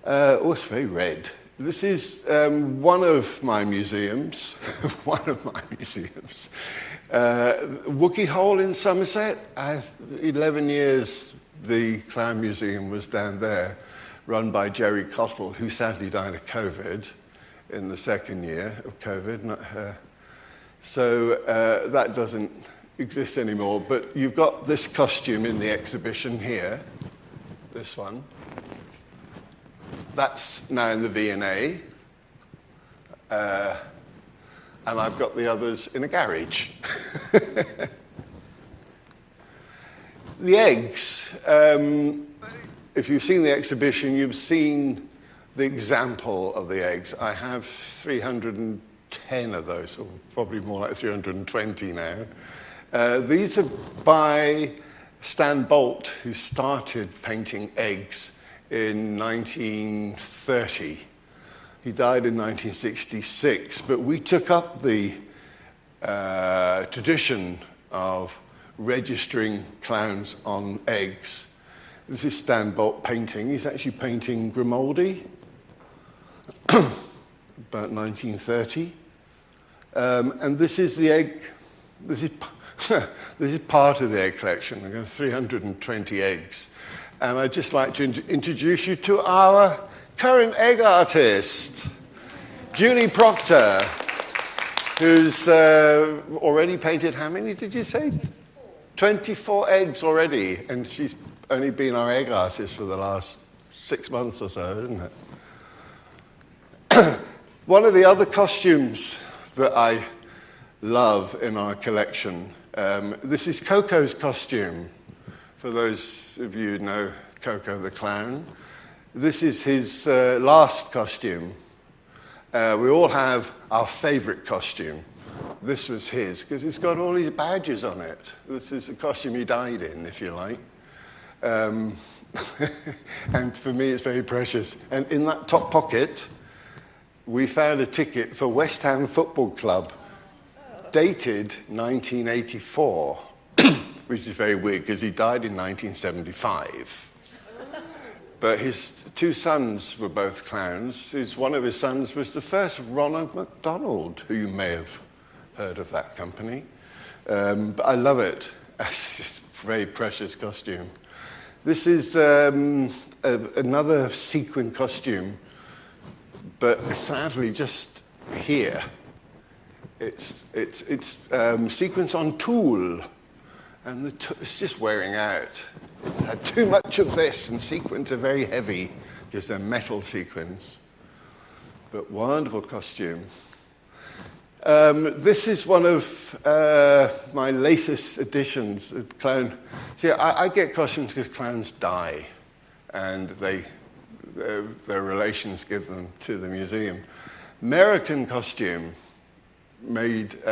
Oh, it's very red. This is one of my museums, Wookey Hole in Somerset. 11 years the Clown Museum was down there, run by Jerry Cottle, who sadly died of COVID in the 2nd year of COVID. So that doesn't exist anymore. But you've got this costume in the exhibition here, this one. That's now in the V&A. And I've got the others in a garage. The eggs, if you've seen the exhibition, you've seen the example of the eggs. I have 310 of those, or probably more like 320 now. These are by Stan Bolt, who started painting eggs in 1930. He died in 1966, but we took up the tradition of registering clowns on eggs. This is Stan Bolt painting. He's actually painting Grimaldi, about 1930. And this is the egg. This is part of the egg collection. I've got 320 eggs. And I'd just like to introduce you to our current egg artist, Julie Proctor, who's already painted, how many did you say? 24 eggs already. And she's only been our egg artist for the last 6 months or so, isn't it? One of the other costumes that I love in our collection, this is Coco's costume. For those of you who know Coco the Clown, this is his last costume. We all have our favourite costume. This was his, because it's got all his badges on it. This is the costume he died in, if you like. And for me, it's very precious. And in that top pocket, we found a ticket for West Ham Football Club, dated 1984, which is very weird because he died in 1975. But his two sons were both clowns. One of his sons was the first Ronald McDonald, who you may have heard of that company. But I love it. It's just a very precious costume. This is another sequin costume, but sadly just here. It's sequins on tulle, and it's just wearing out. It's had too much of this, and sequins are very heavy because they're metal sequins. But wonderful costume. This is one of my latest additions of clown. See, I get costumes because clowns die, and their relations give them to the museum. American costume, made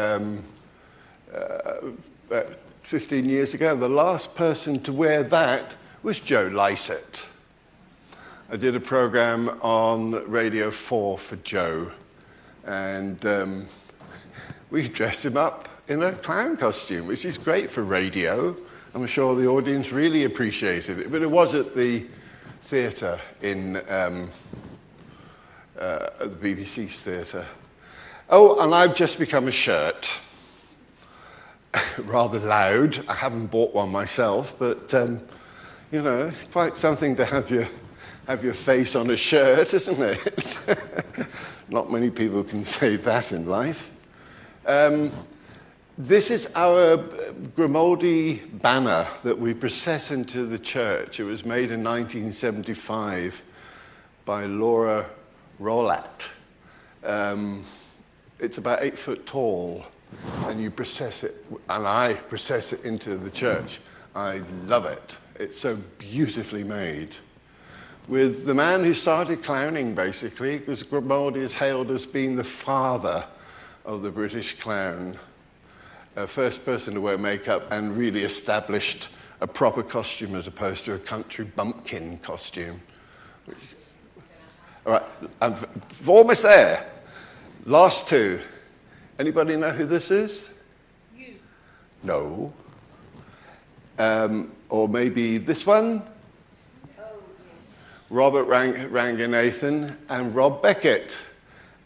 15 years ago. The last person to wear that was Joe Lycett. I did a program on Radio 4 for Joe, and we dressed him up in a clown costume, which is great for radio. I'm sure the audience really appreciated it. But it was at the theatre in at the BBC's theatre. Oh, and I've just become a shirt. Rather loud. I haven't bought one myself, but quite something to have your face on a shirt, isn't it? Not many people can say that in life. This is our Grimaldi banner that we process into the church. It was made in 1975 by Laura Rollat. It's about 8 foot tall, and you process it, and I process it into the church. I love it. It's so beautifully made. With the man who started clowning, basically, because Grimaldi is hailed as being the father of the British clown, first person to wear makeup and really established a proper costume as opposed to a country bumpkin costume. All right, I'm almost there. Last two. Anybody know who this is? You. No. Or maybe this one? Oh, yes. Robert Ranganathan and Rob Beckett.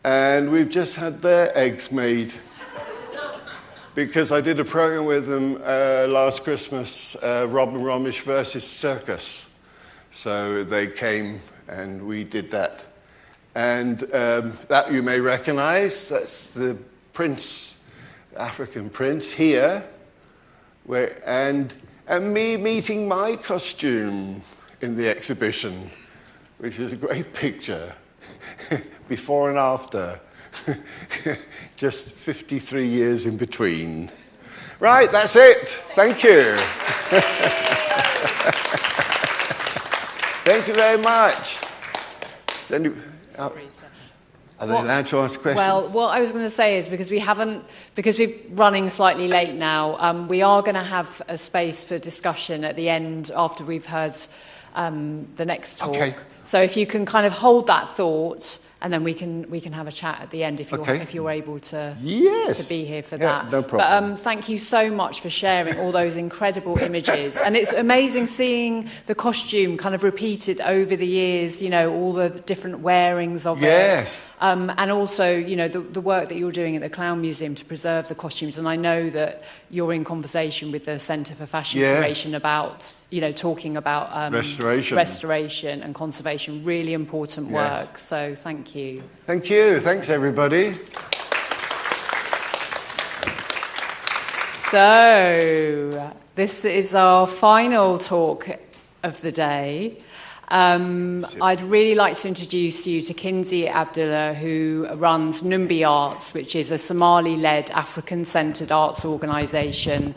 And we've just had their eggs made because I did a program with them last Christmas, Rob and Romish versus Circus. So they came and we did that. And that you may recognize, that's the prince, African prince here, and me meeting my costume in the exhibition, which is a great picture, before and after, just 53 years in between. Right, that's it. Thank you. Thank you very much. Are they allowed to ask questions? Well, what I was going to say is because we're running slightly late now, we are going to have a space for discussion at the end after we've heard the next talk. Okay. So if you can kind of hold that thought and then we can have a chat at the end if you're able to Yes. to be here for Yeah, that. no problem. But thank you so much for sharing all those incredible images, and it's amazing seeing the costume kind of repeated over the years. You know, all the different wearings of Yes. it. And also, you know, the work that you're doing at the Clown Museum to preserve the costumes. And I know that you're in conversation with the Centre for Fashion Yes. Curation about, you know, talking about restoration and conservation. Really important work. Yes. So thank you. Thank you. Thanks, everybody. So this is our final talk of the day. I'd really like to introduce you to Kinsey Abdullah, who runs Numbi Arts, which is a Somali-led, African-centred arts organisation,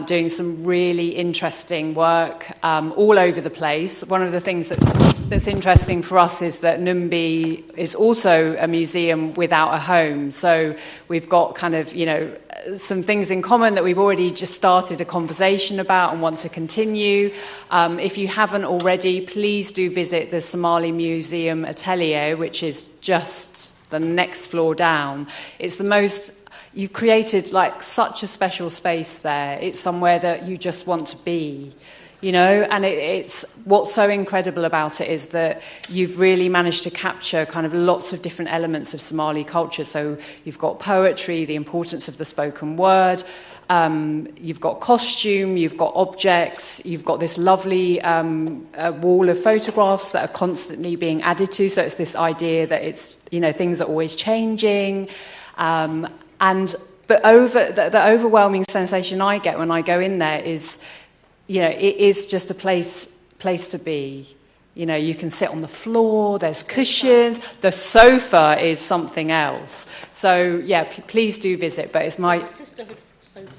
doing some really interesting work all over the place. One of the things that's interesting for us is that Numbi is also a museum without a home. So we've got kind of, you know, some things in common that we've already just started a conversation about and want to continue. If you haven't already, please do visit the Somali Museum Atelier, which is just the next floor down. It's the most... You've created like such a special space there. It's somewhere that you just want to be. You know, and it's what's so incredible about it is that you've really managed to capture kind of lots of different elements of Somali culture. So you've got poetry, the importance of the spoken word, you've got costume, you've got objects, you've got this lovely wall of photographs that are constantly being added to. So it's this idea that it's, you know, things are always changing. But the overwhelming sensation I get when I go in there is, you know, it is just a place to be. You know, you can sit on the floor, there's cushions, the sofa is something else. So, yeah, please do visit, but it's my... Sisterhood sofa.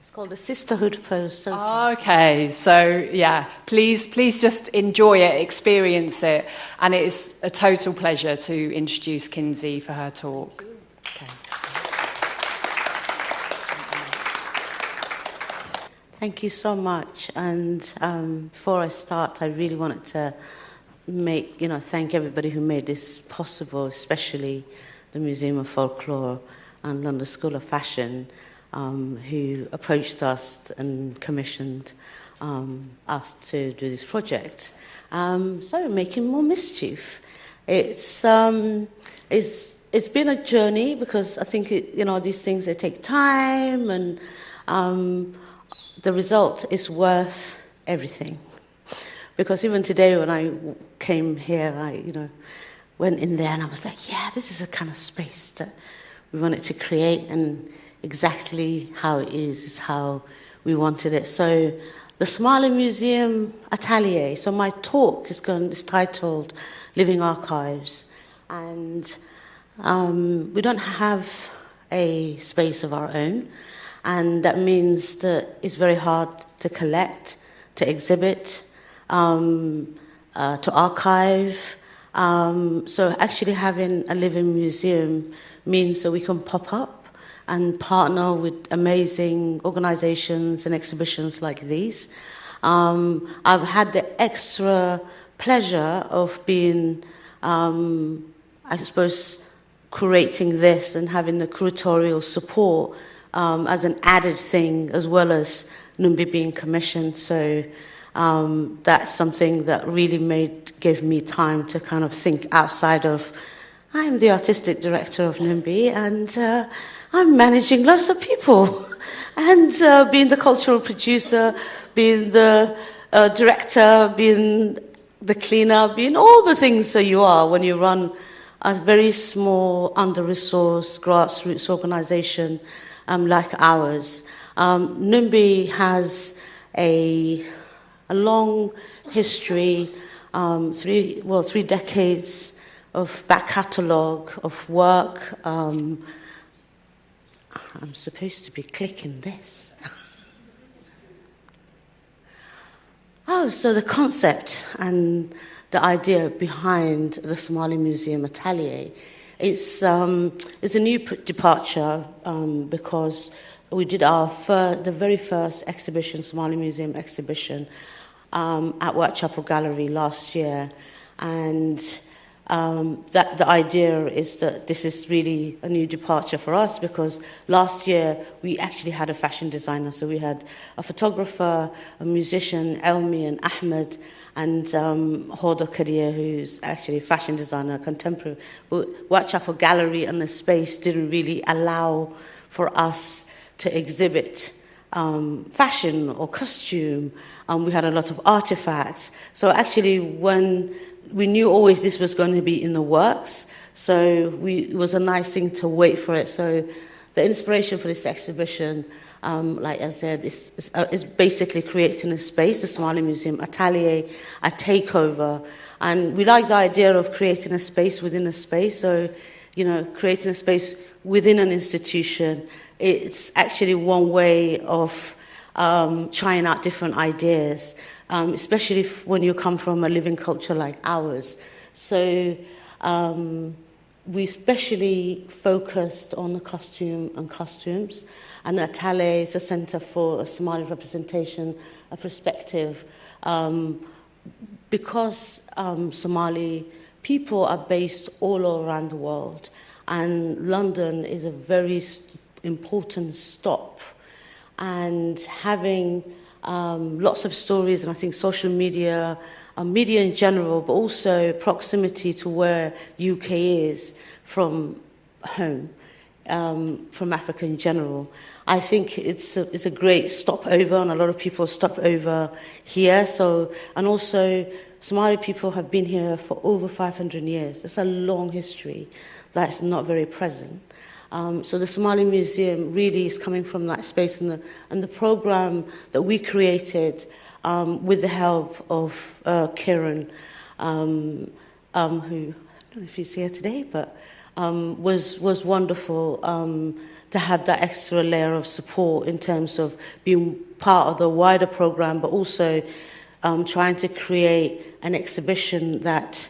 It's called the Sisterhood sofa. Okay, so, yeah, please just enjoy it, experience it, and it is a total pleasure to introduce Kinsey for her talk. Okay. Thank you so much. And before I start, I really wanted to thank everybody who made this possible, especially the Museum of Folklore and London School of Fashion, who approached us and commissioned us to do this project. So, Making More Mischief. It's been a journey because I think these things, they take time, and the result is worth everything. Because even today when I came here, I went in there and I was like, yeah, this is a kind of space that we wanted to create, and exactly how it is how we wanted it. So the Somali Museum Atelier, so my talk is titled Living Archives, and we don't have a space of our own. And that means that it's very hard to collect, to exhibit, to archive. So actually having a living museum means that we can pop up and partner with amazing organizations and exhibitions like these. I've had the extra pleasure of being, I suppose, curating this and having the curatorial support as an added thing, as well as Numbi being commissioned. So that's something that really gave me time to kind of think outside of, I'm the artistic director of Numbi, and I'm managing lots of people, and being the cultural producer, being the director, being the cleaner, being all the things that you are when you run a very small, under-resourced, grassroots organization like ours. Numbi has a long history, 3 decades of back catalogue of work. I'm supposed to be clicking this. So the concept and the idea behind the Somali Museum Atelier, it's a new departure because we did the very first exhibition, Somali Museum exhibition, at Whitechapel Gallery last year, and that the idea is that this is really a new departure for us, because last year we actually had a fashion designer. So we had a photographer, a musician, Elmi and Ahmed, and Hoda Kadir, who's actually a fashion designer, contemporary. But Whitechapel Gallery and the space didn't really allow for us to exhibit fashion or costume. We had a lot of artifacts. So actually, when we knew always this was going to be in the works, so it was a nice thing to wait for it. So the inspiration for this exhibition, like I said, is basically creating a space, the Somali Museum Atelier, a takeover. And we like the idea of creating a space within a space. So, creating a space within an institution, it's actually one way of trying out different ideas, especially when you come from a living culture like ours. So we especially focused on the costume and costumes, and the Atelier is a centre for a Somali representation, a perspective, because Somali people are based all around the world, and London is a very important stop. And having lots of stories, and I think social media, media in general, but also proximity to where UK is from home, from Africa in general. I think it's a great stopover, and a lot of people stop over here. So, and also Somali people have been here for over 500 years. That's a long history that's not very present. So the Somali Museum really is coming from that space, and the program that we created with the help of Kieran, who I don't know if he's here today, but was wonderful to have that extra layer of support in terms of being part of the wider program, but also trying to create an exhibition that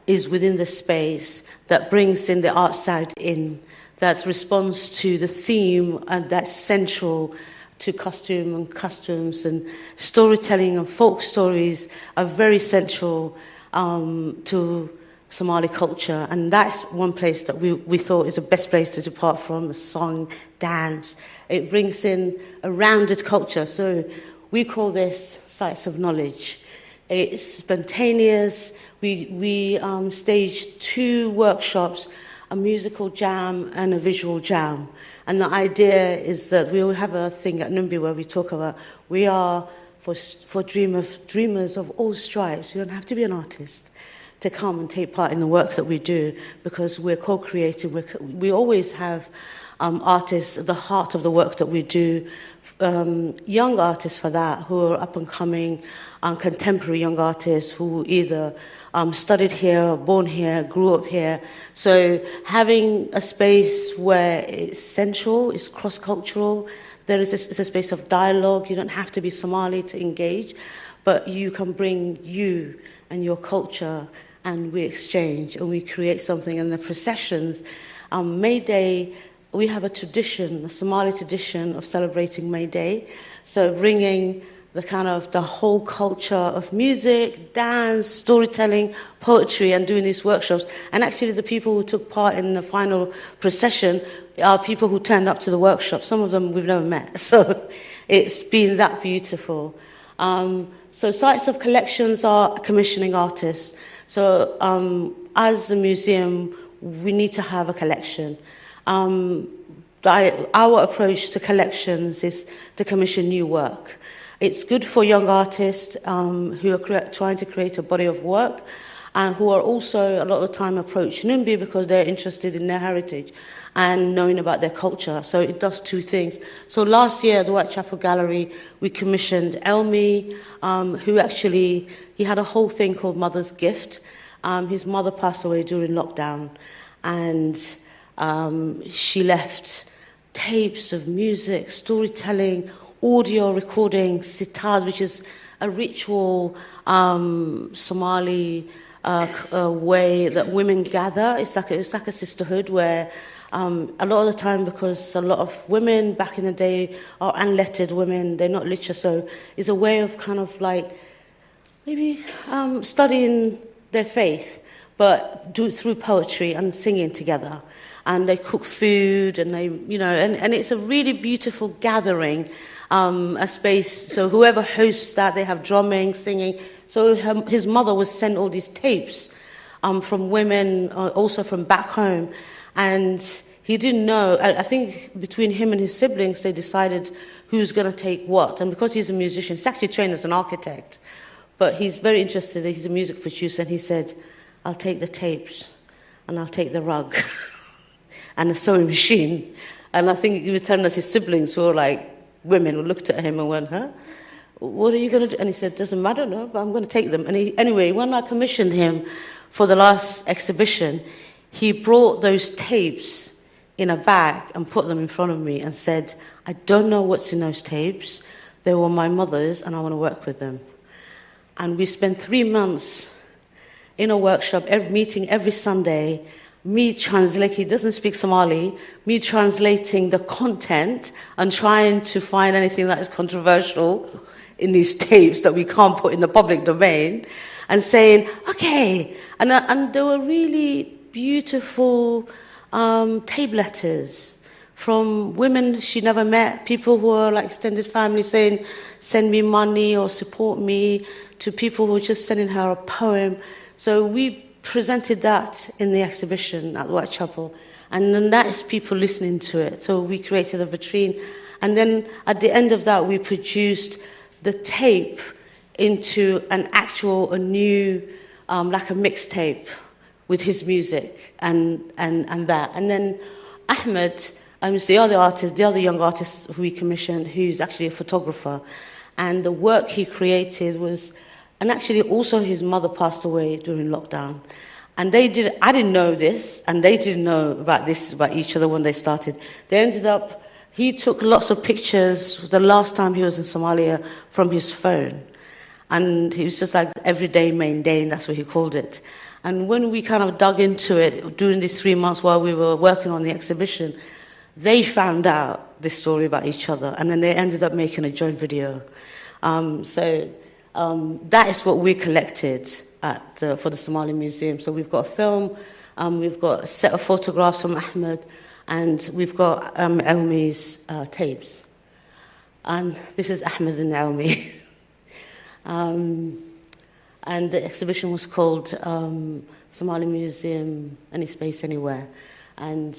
is within the space, that brings in the art side in, that responds to the theme, and that's central to costumes and storytelling, and folk stories are very central to Somali culture. And that's one place that we thought is the best place to depart from, song, dance. It brings in a rounded culture. So we call this Sites of Knowledge. It's spontaneous. We staged 2 workshops, a musical jam and a visual jam. And the idea is that we will have a thing at Numbi where we talk about we are for dreamers of all stripes. You don't have to be an artist to come and take part in the work that we do, because we're co-creating. We always have artists at the heart of the work that we do, young artists for that, who are up and coming, contemporary young artists who either studied here, born here, grew up here. So having a space where it's central, it's cross-cultural, it's a space of dialogue. You don't have to be Somali to engage, but you can bring you and your culture, and we exchange and we create something. And the processions, May Day, we have a tradition, a Somali tradition of celebrating May Day. So bringing the whole culture of music, dance, storytelling, poetry, and doing these workshops. And actually the people who took part in the final procession are people who turned up to the workshop. Some of them we've never met. So it's been that beautiful. So Sites of Collections are commissioning artists. So as a museum, we need to have a collection. Our approach to collections is to commission new work. It's good for young artists who are trying to create a body of work, and who are also a lot of the time approach Numbi because they're interested in their heritage and knowing about their culture. So it does 2 things. So last year at the Whitechapel Gallery, we commissioned Elmi, who actually, he had a whole thing called Mother's Gift. His mother passed away during lockdown, and she left tapes of music, storytelling, audio recording, sitar, which is a ritual Somali way that women gather. It's like a sisterhood where a lot of the time, because a lot of women back in the day are unlettered women, they're not literate, so it's a way of maybe studying their faith, but do it through poetry and singing together. And they cook food, and and it's a really beautiful gathering, a space. So whoever hosts that, they have drumming, singing. So his mother would send all these tapes from women, also from back home, and he didn't know. I think between him and his siblings, they decided who's going to take what. And because he's a musician, he's actually trained as an architect, but he's very interested. He's a music producer, and he said, "I'll take the tapes, and I'll take the rug." And a sewing machine. And I think he was telling us his siblings, who were like women, who looked at him and went, "Huh? What are you going to do?" And he said, "Doesn't matter, no, but I'm going to take them." And anyway, when I commissioned him for the last exhibition, he brought those tapes in a bag and put them in front of me and said, "I don't know what's in those tapes. They were my mother's, and I want to work with them." And we spent 3 months in a workshop, meeting every Sunday, me translating, he doesn't speak Somali, me translating the content and trying to find anything that is controversial in these tapes that we can't put in the public domain, and saying, okay. And there were really beautiful tape letters from women she never met, people who were like extended family saying, "Send me money or support me," to people who were just sending her a poem. So we presented that in the exhibition at Whitechapel, and then that is people listening to it. So we created a vitrine, and then at the end of that, we produced the tape into a new, like a mixtape with his music and that. And then Ahmed is the other young artist who we commissioned, who's actually a photographer, and the work he created was. And actually, also his mother passed away during lockdown. And I didn't know this, and they didn't know about each other when they started. He took lots of pictures the last time he was in Somalia from his phone. And he was just like everyday mundane, that's what he called it. And when we kind of dug into it during these 3 months while we were working on the exhibition, they found out this story about each other, and then they ended up making a joint video. That is what we collected for the Somali Museum. So we've got a film, we've got a set of photographs from Ahmed, and we've got Elmi's tapes. And this is Ahmed and Elmi. And the exhibition was called Somali Museum, Any Space, Anywhere. And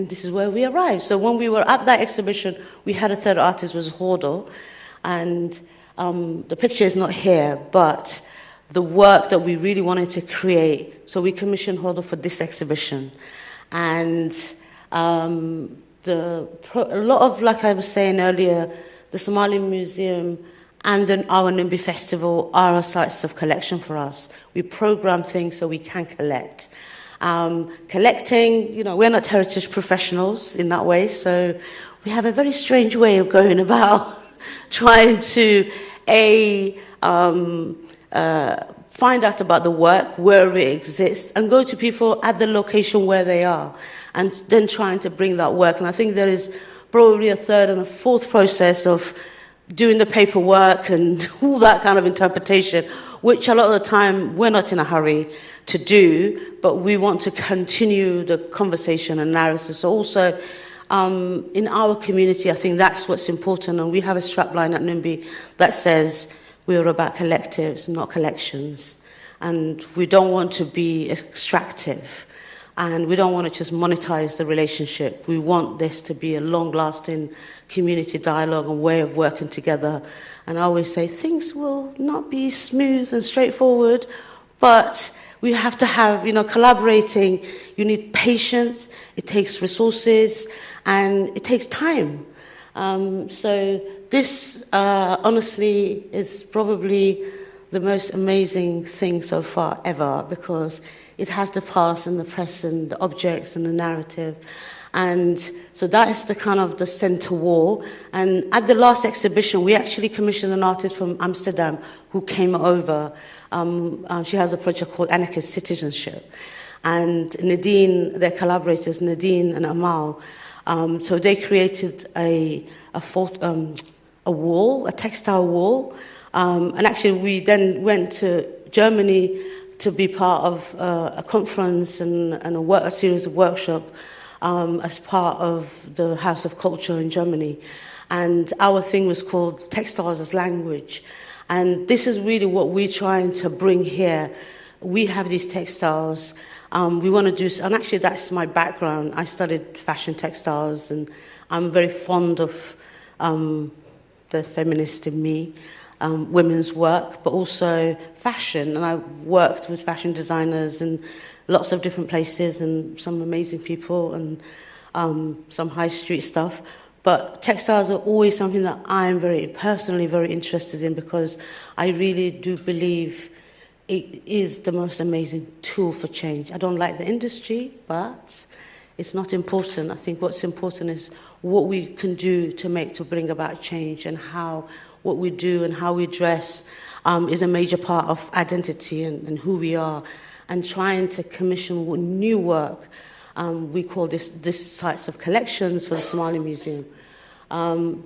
this is where we arrived. So when we were at that exhibition, we had a third artist, was Hordo, and the picture is not here, but the work that we really wanted to create, so we commissioned Hordo for this exhibition. And a lot of, like I was saying earlier, the Somali Museum and then our NIMBY Festival are sites of collection for us. We program things so we can collect. Collecting, we're not heritage professionals in that way, so we have a very strange way of going about trying to find out about the work, where it exists, and go to people at the location where they are, and then trying to bring that work. And I think there is probably a third and a fourth process of doing the paperwork and all that kind of interpretation, which a lot of the time we're not in a hurry to do, but we want to continue the conversation and narrative. So also, in our community, I think that's what's important, and we have a strapline at NIMBY that says we're about collectives, not collections, and we don't want to be extractive, and we don't want to just monetize the relationship. We want this to be a long-lasting community dialogue and way of working together. And I always say things will not be smooth and straightforward, but we have to have, collaborating. You need patience, it takes resources, and it takes time. So this, honestly, is probably the most amazing thing so far ever, because it has the past and the present, the objects and the narrative. And so that is the kind of the center wall. And at the last exhibition, we actually commissioned an artist from Amsterdam who came over. She has a project called Anarchist Citizenship. And Nadine, their collaborators, Nadine and Amal, so they created a wall, a textile wall. And actually, we then went to Germany to be part of a conference and a series of workshops as part of the House of Culture in Germany. And our thing was called Textiles as Language. And this is really what we're trying to bring here. We have these textiles. We want to do, and actually that's my background. I studied fashion textiles, and I'm very fond of the feminist in me, women's work, but also fashion. And I worked with fashion designers in lots of different places and some amazing people and some high street stuff. But textiles are always something that I'm personally very interested in, because I really do believe it is the most amazing tool for change. I don't like the industry, but it's not important. I think what's important is what we can do to bring about change, and how what we do and how we dress is a major part of identity and who we are. And trying to commission new work. We call this sites of collections for the Somali Museum.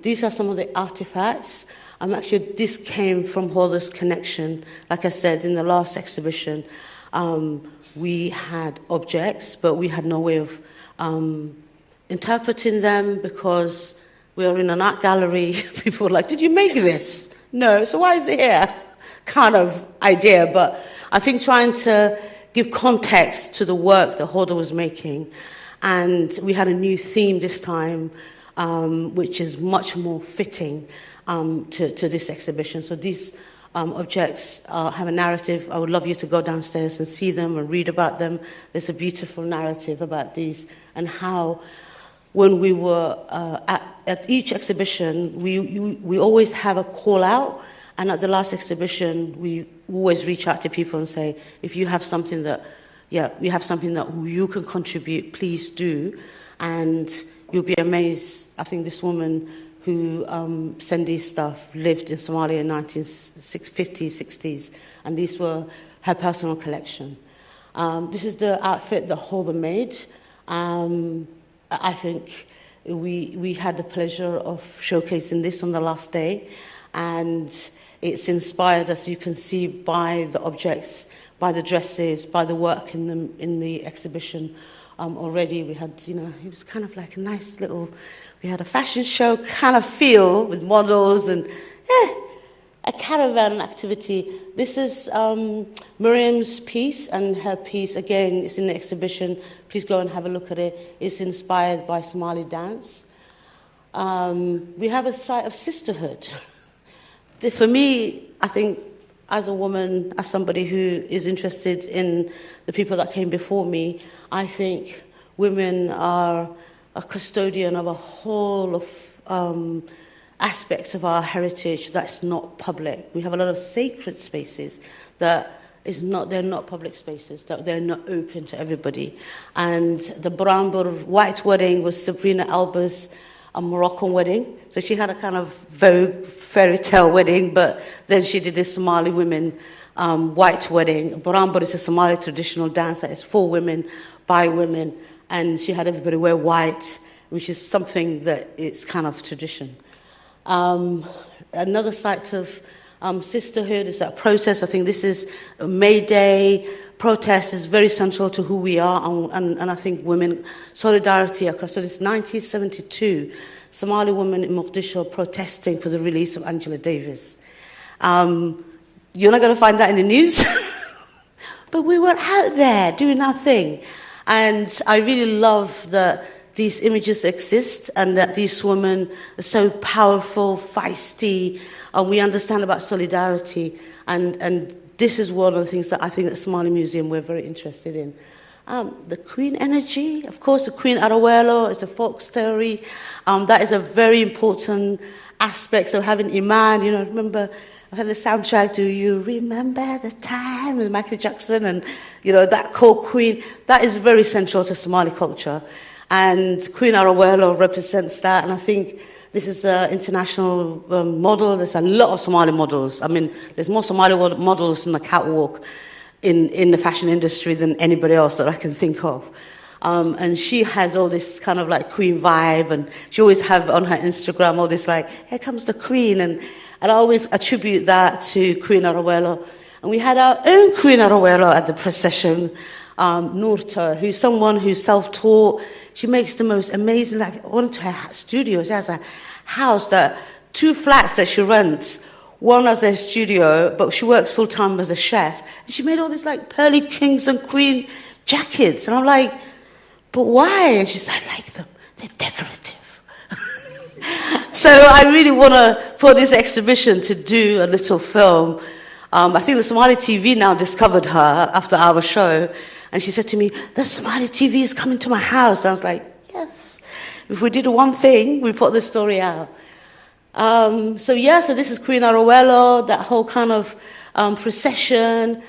These are some of the artifacts. Actually, this came from Holder's Connection. Like I said, in the last exhibition, we had objects, but we had no way of interpreting them, because we were in an art gallery. People were like, "Did you make this?" No, so why is it here? Kind of idea. But I think trying to give context to the work that Holder was making. And we had a new theme this time, which is much more fitting to this exhibition. So these objects have a narrative. I would love you to go downstairs and see them and read about them. There's a beautiful narrative about these, and how when we were at each exhibition, we always have a call out. And at the last exhibition, we always reach out to people and say, if you have something that, we have something that you can contribute, please do. And you'll be amazed. I think this woman who sent these stuff lived in Somalia in 1950s, 60s, and these were her personal collection. This is the outfit that Holder made. I think we had the pleasure of showcasing this on the last day, and it's inspired, as you can see, by the objects, by the dresses, by the work in the exhibition. Already we had, it was kind of like a nice little, we had a fashion show kind of feel with models and a caravan activity. This is Miriam's piece, and her piece, again, is in the exhibition. Please go and have a look at it. It's inspired by Somali dance. We have a site of sisterhood. For me, I think, as a woman, as somebody who is interested in the people that came before me, I think women are a custodian of a whole of aspects of our heritage that's not public. We have a lot of sacred spaces they're not public spaces, that they're not open to everybody. And the Brambur white wedding was Sabrina Alba's a Moroccan wedding. So she had a kind of Vogue fairy tale wedding, but then she did this Somali women white wedding. Brambur is a Somali traditional dance that is for women, by women, and she had everybody wear white, which is something that it's kind of tradition. Another site of sisterhood is that protest. I think this is May Day. Protest is very central to who we are, and I think women, solidarity across. So this 1972, Somali women in Mogadishu protesting for the release of Angela Davis. You're not going to find that in the news, but we were out there doing our thing. And I really love that these images exist, and that these women are so powerful, feisty, and we understand about solidarity, and this is one of the things that I think at the Somali Museum we're very interested in. The Queen energy, of course, the Queen Arawelo is a folk story. That is a very important aspect. So having Iman, remember, I had the soundtrack, Do You Remember the Time, with Michael Jackson, and, that called Queen, that is very central to Somali culture. And Queen Arawelo represents that, and I think this is an international model. There's a lot of Somali models. I mean, there's more Somali models in the catwalk in the fashion industry than anybody else that I can think of. And she has all this kind of like queen vibe, and she always have on her Instagram all this like, here comes the queen, and I always attribute that to Queen Arawelo. And we had our own Queen Arawera at the procession, Nurta, who's someone who's self-taught. She makes the most amazing, like, I went to her studio. She has a house 2 flats that she rents. One as a studio, but she works full-time as a chef. And she made all these, like, pearly kings and queen jackets. And I'm like, but why? And she said, I like them. They're decorative. So I really want to, for this exhibition, to do a little film. I think the Somali TV now discovered her after our show. And she said to me, the Somali TV is coming to my house. And I was like, yes. If we did one thing, we put the story out. So this is Queen Arawelo, that whole kind of procession,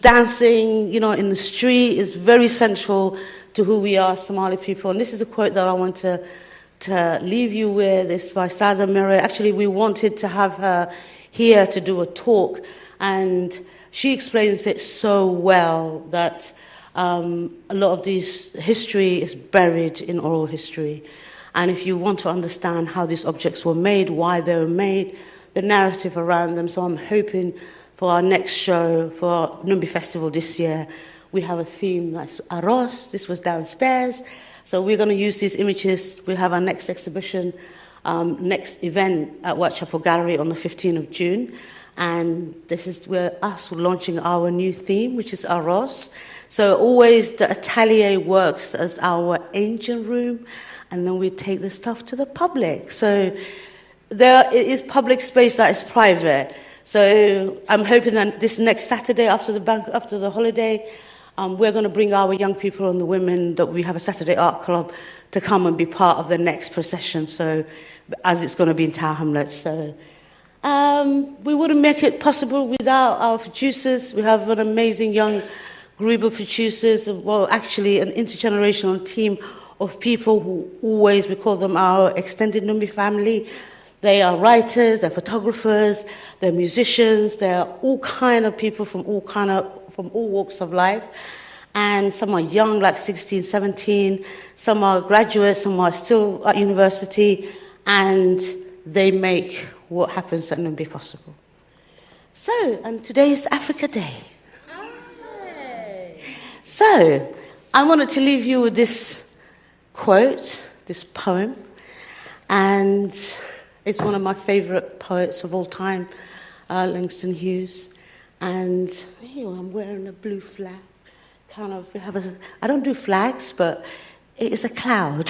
dancing, in the street is very central to who we are, Somali people. And this is a quote that I want to leave you with. It's by Sada Mire. Actually, we wanted to have her here to do a talk, and she explains it so well that a lot of this history is buried in oral history. And if you want to understand how these objects were made, why they were made, the narrative around them. So I'm hoping for our next show, for our Numbi Festival this year, we have a theme like Aros. This was downstairs. So we're going to use these images. We have our next exhibition, next event at Whitechapel Gallery on the 15th of June. And this is where we're launching our new theme, which is Aros. So always the atelier works as our engine room, and then we take the stuff to the public. So there is public space that is private. So I'm hoping that this next Saturday after the holiday, we're going to bring our young people and the women that we have a Saturday art club to come and be part of the next procession. So as it's going to be in Tower Hamlets. So we wouldn't make it possible without our producers. We have an amazing young group of producers, well, actually an intergenerational team of people who always, we call them our extended Numbi family. They are writers, they're photographers, they're musicians, they're all kind of people from all walks of life. And some are young, like 16, 17, some are graduates, some are still at university, and they make what happens at Numbi possible. So, and today is Africa Day. So, I wanted to leave you with this quote, this poem, and it's one of my favorite poets of all time, Langston Hughes. And I'm wearing a blue flag. I don't do flags, but it is a cloud.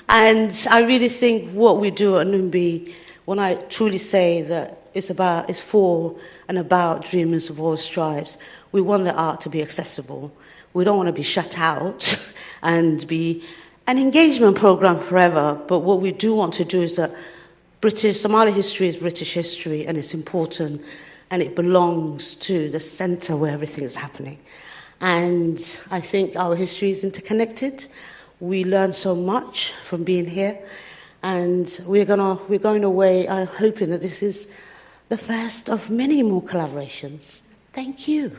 And I really think what we do at Numbi, when I truly say that it's for and about dreamers of all stripes, we want the art to be accessible. We don't want to be shut out and be an engagement program forever. But what we do want to do is that Somali history is British history, and it's important, and it belongs to the center where everything is happening. And I think our history is interconnected. We learn so much from being here, and we're going away. I'm hoping that this is the first of many more collaborations. Thank you.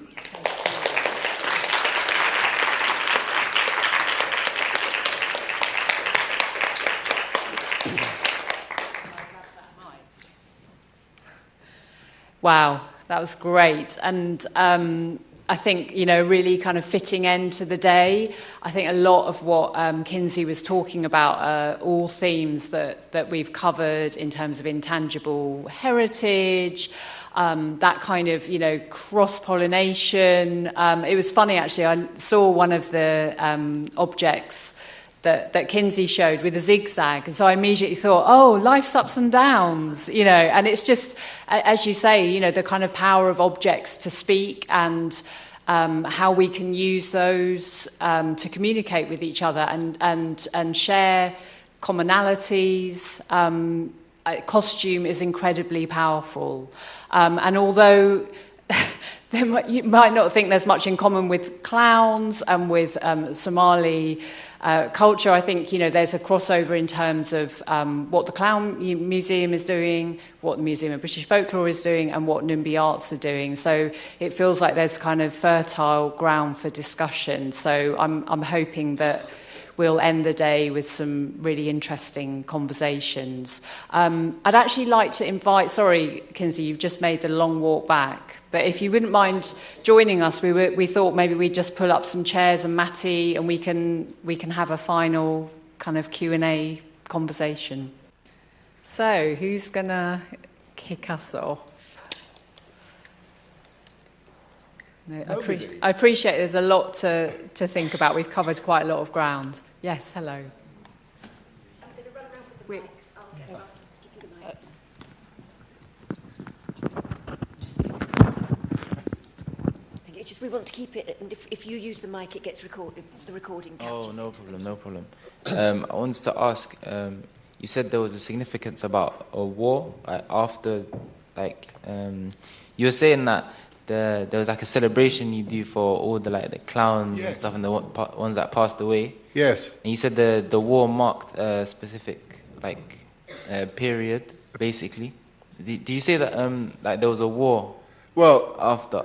Wow, that was great. And I think, really kind of fitting end to the day. I think a lot of what Kinsey was talking about are all themes that we've covered in terms of intangible heritage, that kind of, cross-pollination. It was funny, actually, I saw one of the objects that Kinsey showed with a zigzag. And so I immediately thought, oh, life's ups and downs, and it's just, as you say, the kind of power of objects to speak and how we can use those to communicate with each other and share commonalities. Costume is incredibly powerful. And although you might not think there's much in common with clowns and with Somali culture, I think, there's a crossover in terms of what the Clown Museum is doing, what the Museum of British Folklore is doing, and what Numbi Arts are doing. So it feels like there's kind of fertile ground for discussion. So I'm hoping that we'll end the day with some really interesting conversations. I'd actually like to invite, sorry, Kinsey, you've just made the long walk back, but if you wouldn't mind joining us, we thought maybe we'd just pull up some chairs and Matty, and we can have a final kind of Q&A conversation. So, who's going to kick us off? No, I appreciate there's a lot to think about. We've covered quite a lot of ground. Yes, hello. I'm going to run around with the mic. I'll give you the mic. It's just we want to keep it, and if you use the mic, it gets recorded. The recording captures. Oh, no problem. I wanted to ask. You said there was a significance about a war after, you were saying that there was like a celebration you do for all the the clowns and stuff, and the ones that passed away. Yes. And you said the war marked a specific period, basically. Do you say that there was a war? Well, after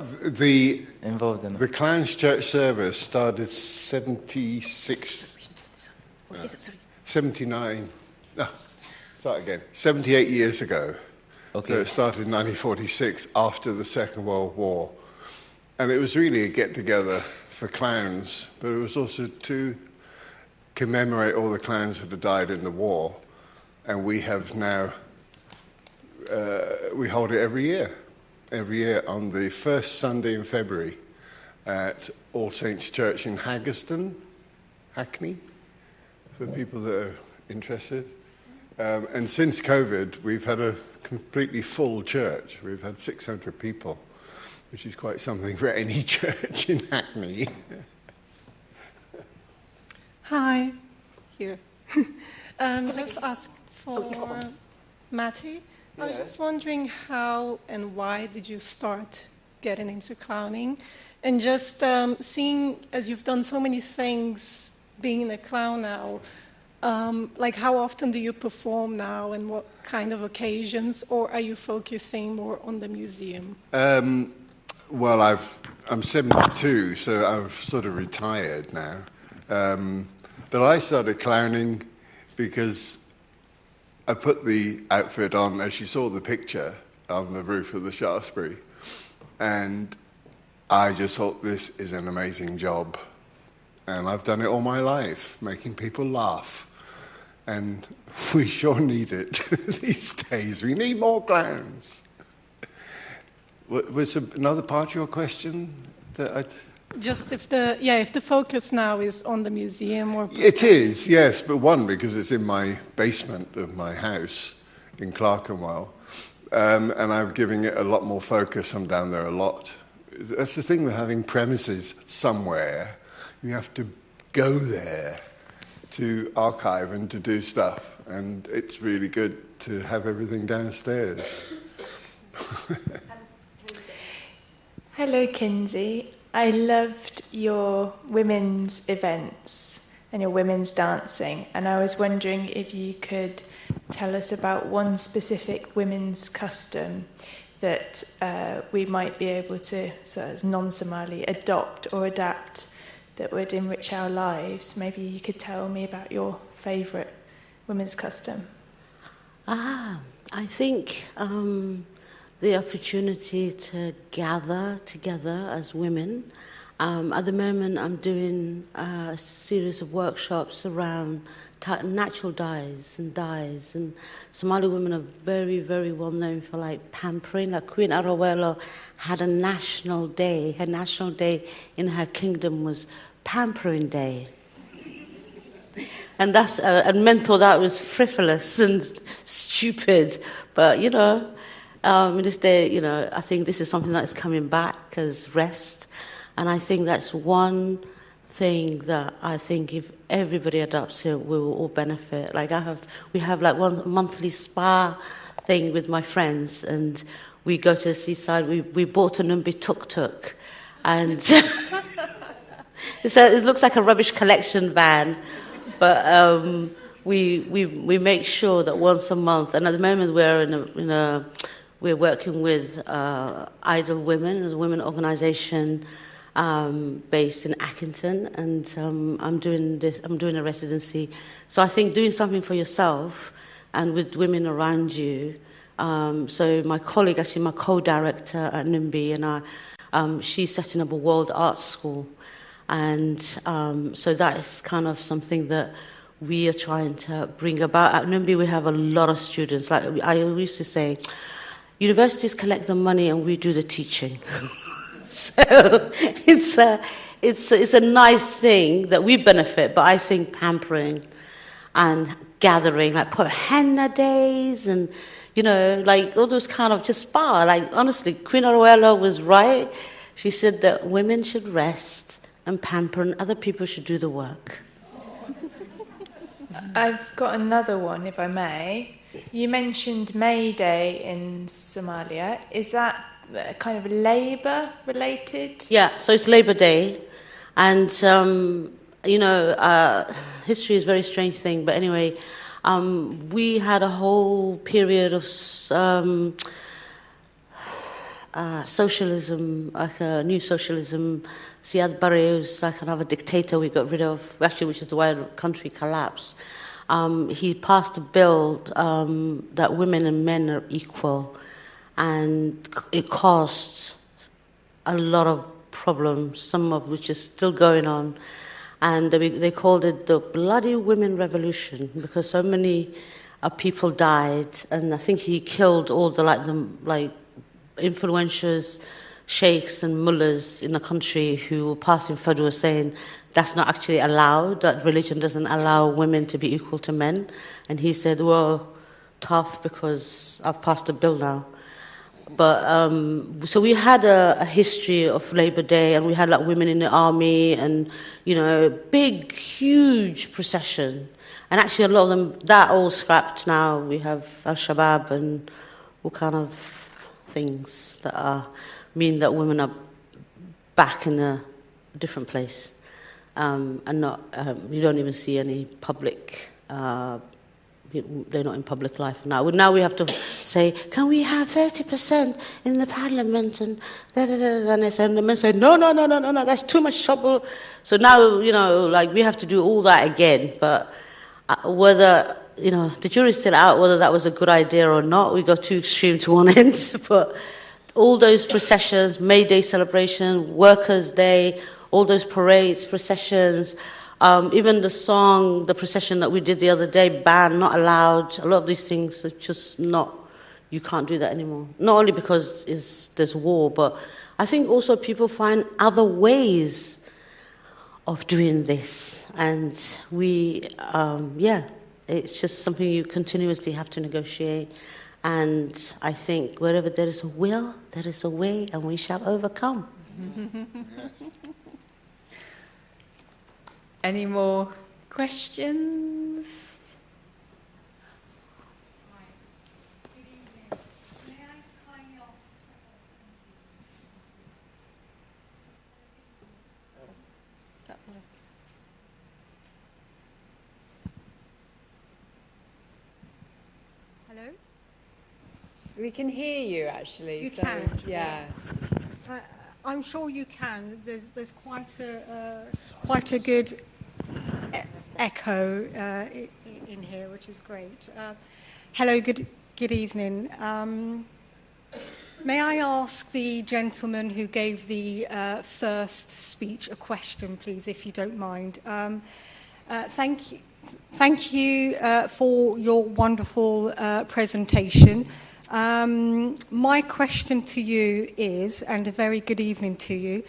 involved in the Clowns Church service started 76. What is it? Sorry. 79. No, start again. 78 years ago. Okay. So it started in 1946 after the Second World War. And it was really a get-together for clowns, but it was also to commemorate all the clowns that had died in the war. And we have now, we hold it every year on the first Sunday in February at All Saints Church in Haggerston, Hackney, for people that are interested. And since COVID, we've had a completely full church. We've had 600 people, which is quite something for any church in Hackney. Hi, here. Just ask for Matty. I was just wondering how and why did you start getting into clowning? And just seeing, as you've done so many things, being a clown now, how often do you perform now, and what kind of occasions, or are you focusing more on the museum? Well, I'm 72, so I've sort of retired now. But I started clowning because I put the outfit on, as you saw the picture, on the roof of the Shaftesbury, and I just thought this is an amazing job. And I've done it all my life, making people laugh. And we sure need it these days. We need more clowns. Was another part of your question that Just if the focus now is on the museum or... It is, yes, but one, because it's in my basement of my house in Clerkenwell, and I'm giving it a lot more focus. I'm down there a lot. That's the thing with having premises somewhere. You have to go there to archive and to do stuff, and it's really good to have everything downstairs. Hello, Kinsey. I loved your women's events and your women's dancing, and I was wondering if you could tell us about one specific women's custom that we might be able to, sort of non-Somali, adopt or adapt that would enrich our lives. Maybe you could tell me about your favourite women's custom. I think the opportunity to gather together as women. At the moment, I'm doing a series of workshops around natural dyes, and Somali women are very, very well known for pampering. Like Queen Arawelo had a national day. Her national day in her kingdom was Pampering Day. And that's and men thought that was frivolous and stupid. But in this day, I think this is something that's coming back as rest. And I think that's one thing that I think if everybody adopts it, we will all benefit. We have one monthly spa thing with my friends, and we go to the seaside. We bought a Numbi tuk-tuk, and it looks like a rubbish collection van, but we make sure that once a month. And at the moment, we're working with Idle Women as a women organisation. based in Accrington, and I'm doing a residency. So I think doing something for yourself and with women around you. So my colleague, actually my co-director at NIMBY, and she's setting up a world arts school. And so that is kind of something that we are trying to bring about. At NIMBY, we have a lot of students. Like I used to say, universities collect the money and we do the teaching. So it's a nice thing that we benefit, but I think pampering and gathering, like put henna days and, you know, like all those kind of just spa. Like honestly, Queen Aruela was right. She said that women should rest and pamper and other people should do the work. I've got another one, if I may. You mentioned May Day in Somalia. Is that kind of Labour related? Yeah, so it's Labour Day. And, you know, history is a very strange thing. But anyway, we had a whole period of socialism, like a new socialism. Siad Barre was like another dictator we got rid of, actually, which is why the country collapsed. He passed a bill that women and men are equal, and it caused a lot of problems, some of which is still going on. And they called it the Bloody Women Revolution because so many people died, and I think he killed all the influencers, sheikhs and mullahs in the country who were passing fatwa saying that's not actually allowed, that religion doesn't allow women to be equal to men. And he said, well, tough, because I've passed a bill now. But so we had a history of Labour Day, and we had like women in the army, and you know, big, huge procession. And actually, a lot of them that all scrapped now. We have Al-Shabaab and all kind of things that mean that women are back in a different place, and not. You don't even see any public. They're not in public life now. Now we have to say, can we have 30% in the parliament? And and the men say, no, that's too much trouble. So now, you know, like we have to do all that again. But whether, you know, the jury's still out whether that was a good idea or not. We got too extreme to one end. But all those processions, May Day celebration, Workers' Day, all those parades, processions, even the procession that we did the other day, banned, not allowed. A lot of these things are just not, you can't do that anymore. Not only because there's war, but I think also people find other ways of doing this. And it's just something you continuously have to negotiate. And I think wherever there is a will, there is a way, and we shall overcome. Any more questions? Hello? We can hear you, actually. You so, can? Yes. I'm sure you can. There's quite a good echo in here, which is great. Hello, good evening. May I ask the gentleman who gave the first speech a question, please, if you don't mind? Thank you for your wonderful presentation. My question to you is, and a very good evening to you,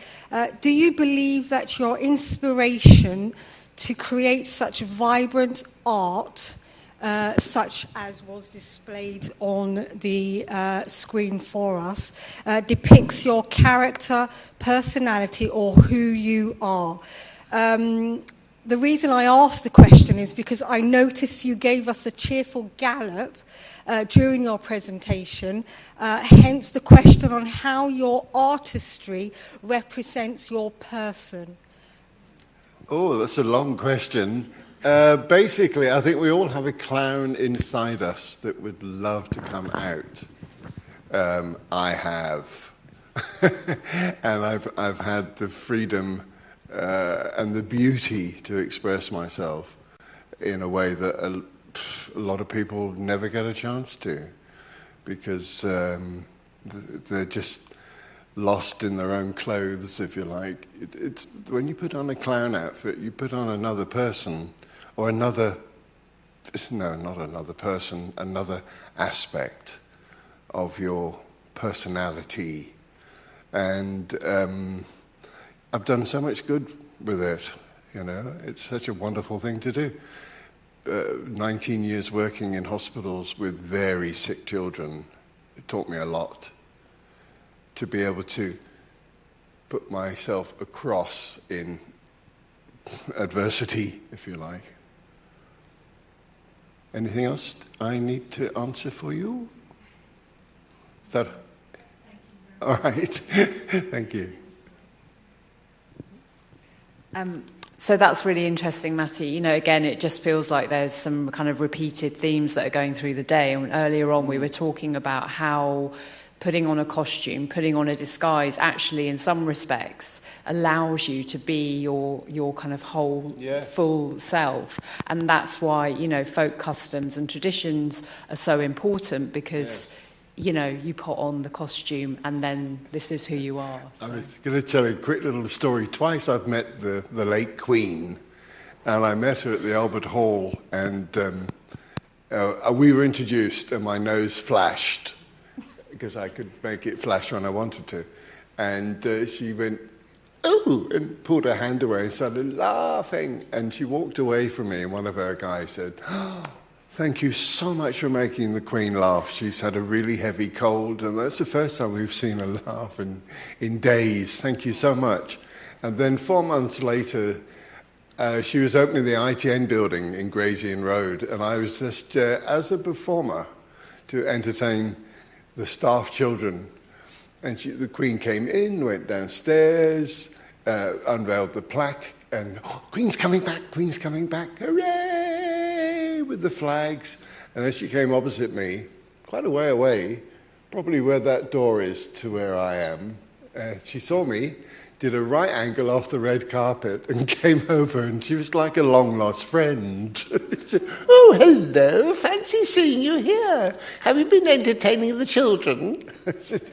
do you believe that your inspiration to create such vibrant art, such as was displayed on the screen for us, depicts your character, personality, or who you are? The reason I asked the question is because I noticed you gave us a cheerful gallop during your presentation, hence the question on how your artistry represents your person. Oh, that's a long question. Basically, I think we all have a clown inside us that would love to come out. I have And I've had the freedom and the beauty to express myself in a way that a lot of people never get a chance to, because they're just lost in their own clothes, if you like. It's when you put on a clown outfit, you put on another person, or another aspect of your personality. And I've done so much good with it, you know. It's such a wonderful thing to do. 19 years working in hospitals with very sick children, it taught me a lot. To be able to put myself across in adversity, if you like. Anything else I need to answer for you? Is that all right? Thank you. So that's really interesting, Matty. You know, again, it just feels like there's some kind of repeated themes that are going through the day. And earlier on, we were talking about how putting on a costume, putting on a disguise, actually, in some respects, allows you to be your kind of whole, full self. And that's why, you know, folk customs and traditions are so important, because, you know, you put on the costume and then this is who you are. So. I was going to tell you a quick little story. Twice I've met the late Queen, and I met her at the Albert Hall, and we were introduced, and my nose flashed, because I could make it flash when I wanted to. And she went, "Oh," and pulled her hand away and started laughing. And she walked away from me, and one of her guys said, "Oh, thank you so much for making the Queen laugh. She's had a really heavy cold, and that's the first time we've seen her laugh in days. Thank you so much." And then 4 months later, she was opening the ITN building in Gray's Inn Road, and I was just as a performer to entertain the staff children. And the Queen came in, went downstairs, unveiled the plaque, and Queen's coming back, hooray, with the flags. And as she came opposite me, quite a way away, probably where that door is to where I am, she saw me, did a right angle off the red carpet and came over, and she was like a long-lost friend. Said, "Oh, hello, fancy seeing you here. Have you been entertaining the children?" I said,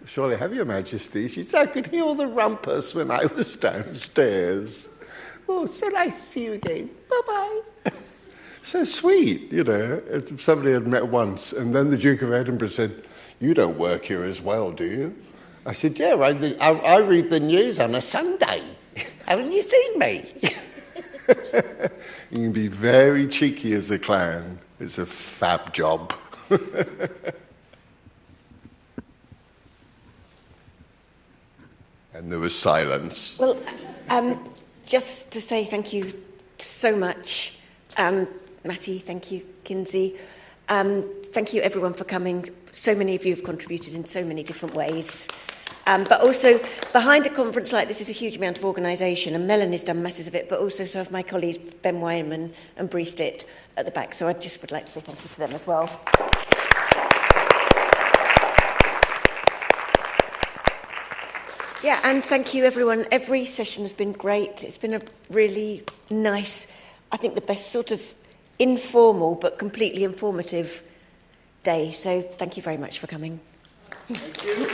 "Surely have, Your Majesty." She said, "I could hear all the rumpus when I was downstairs." "Oh, so nice to see you again. Bye-bye." So sweet, you know. Somebody had met once, and then the Duke of Edinburgh said, "You don't work here as well, do you?" I said, "Yeah, I read the news on a Sunday. Haven't you seen me?" You can be very cheeky as a clown. It's a fab job. And there was silence. Well, just to say thank you so much, Matty, thank you, Kinsey. Thank you, everyone, for coming. So many of you have contributed in so many different ways. But also, behind a conference like this is a huge amount of organisation, and Melanie's done masses of it, but also some of my colleagues, Ben Wyman and Bree Stitt, at the back. So I just would like to say thank you to them as well. Yeah, and thank you, everyone. Every session has been great. It's been a really nice, I think the best sort of informal but completely informative day. So thank you very much for coming. Thank you.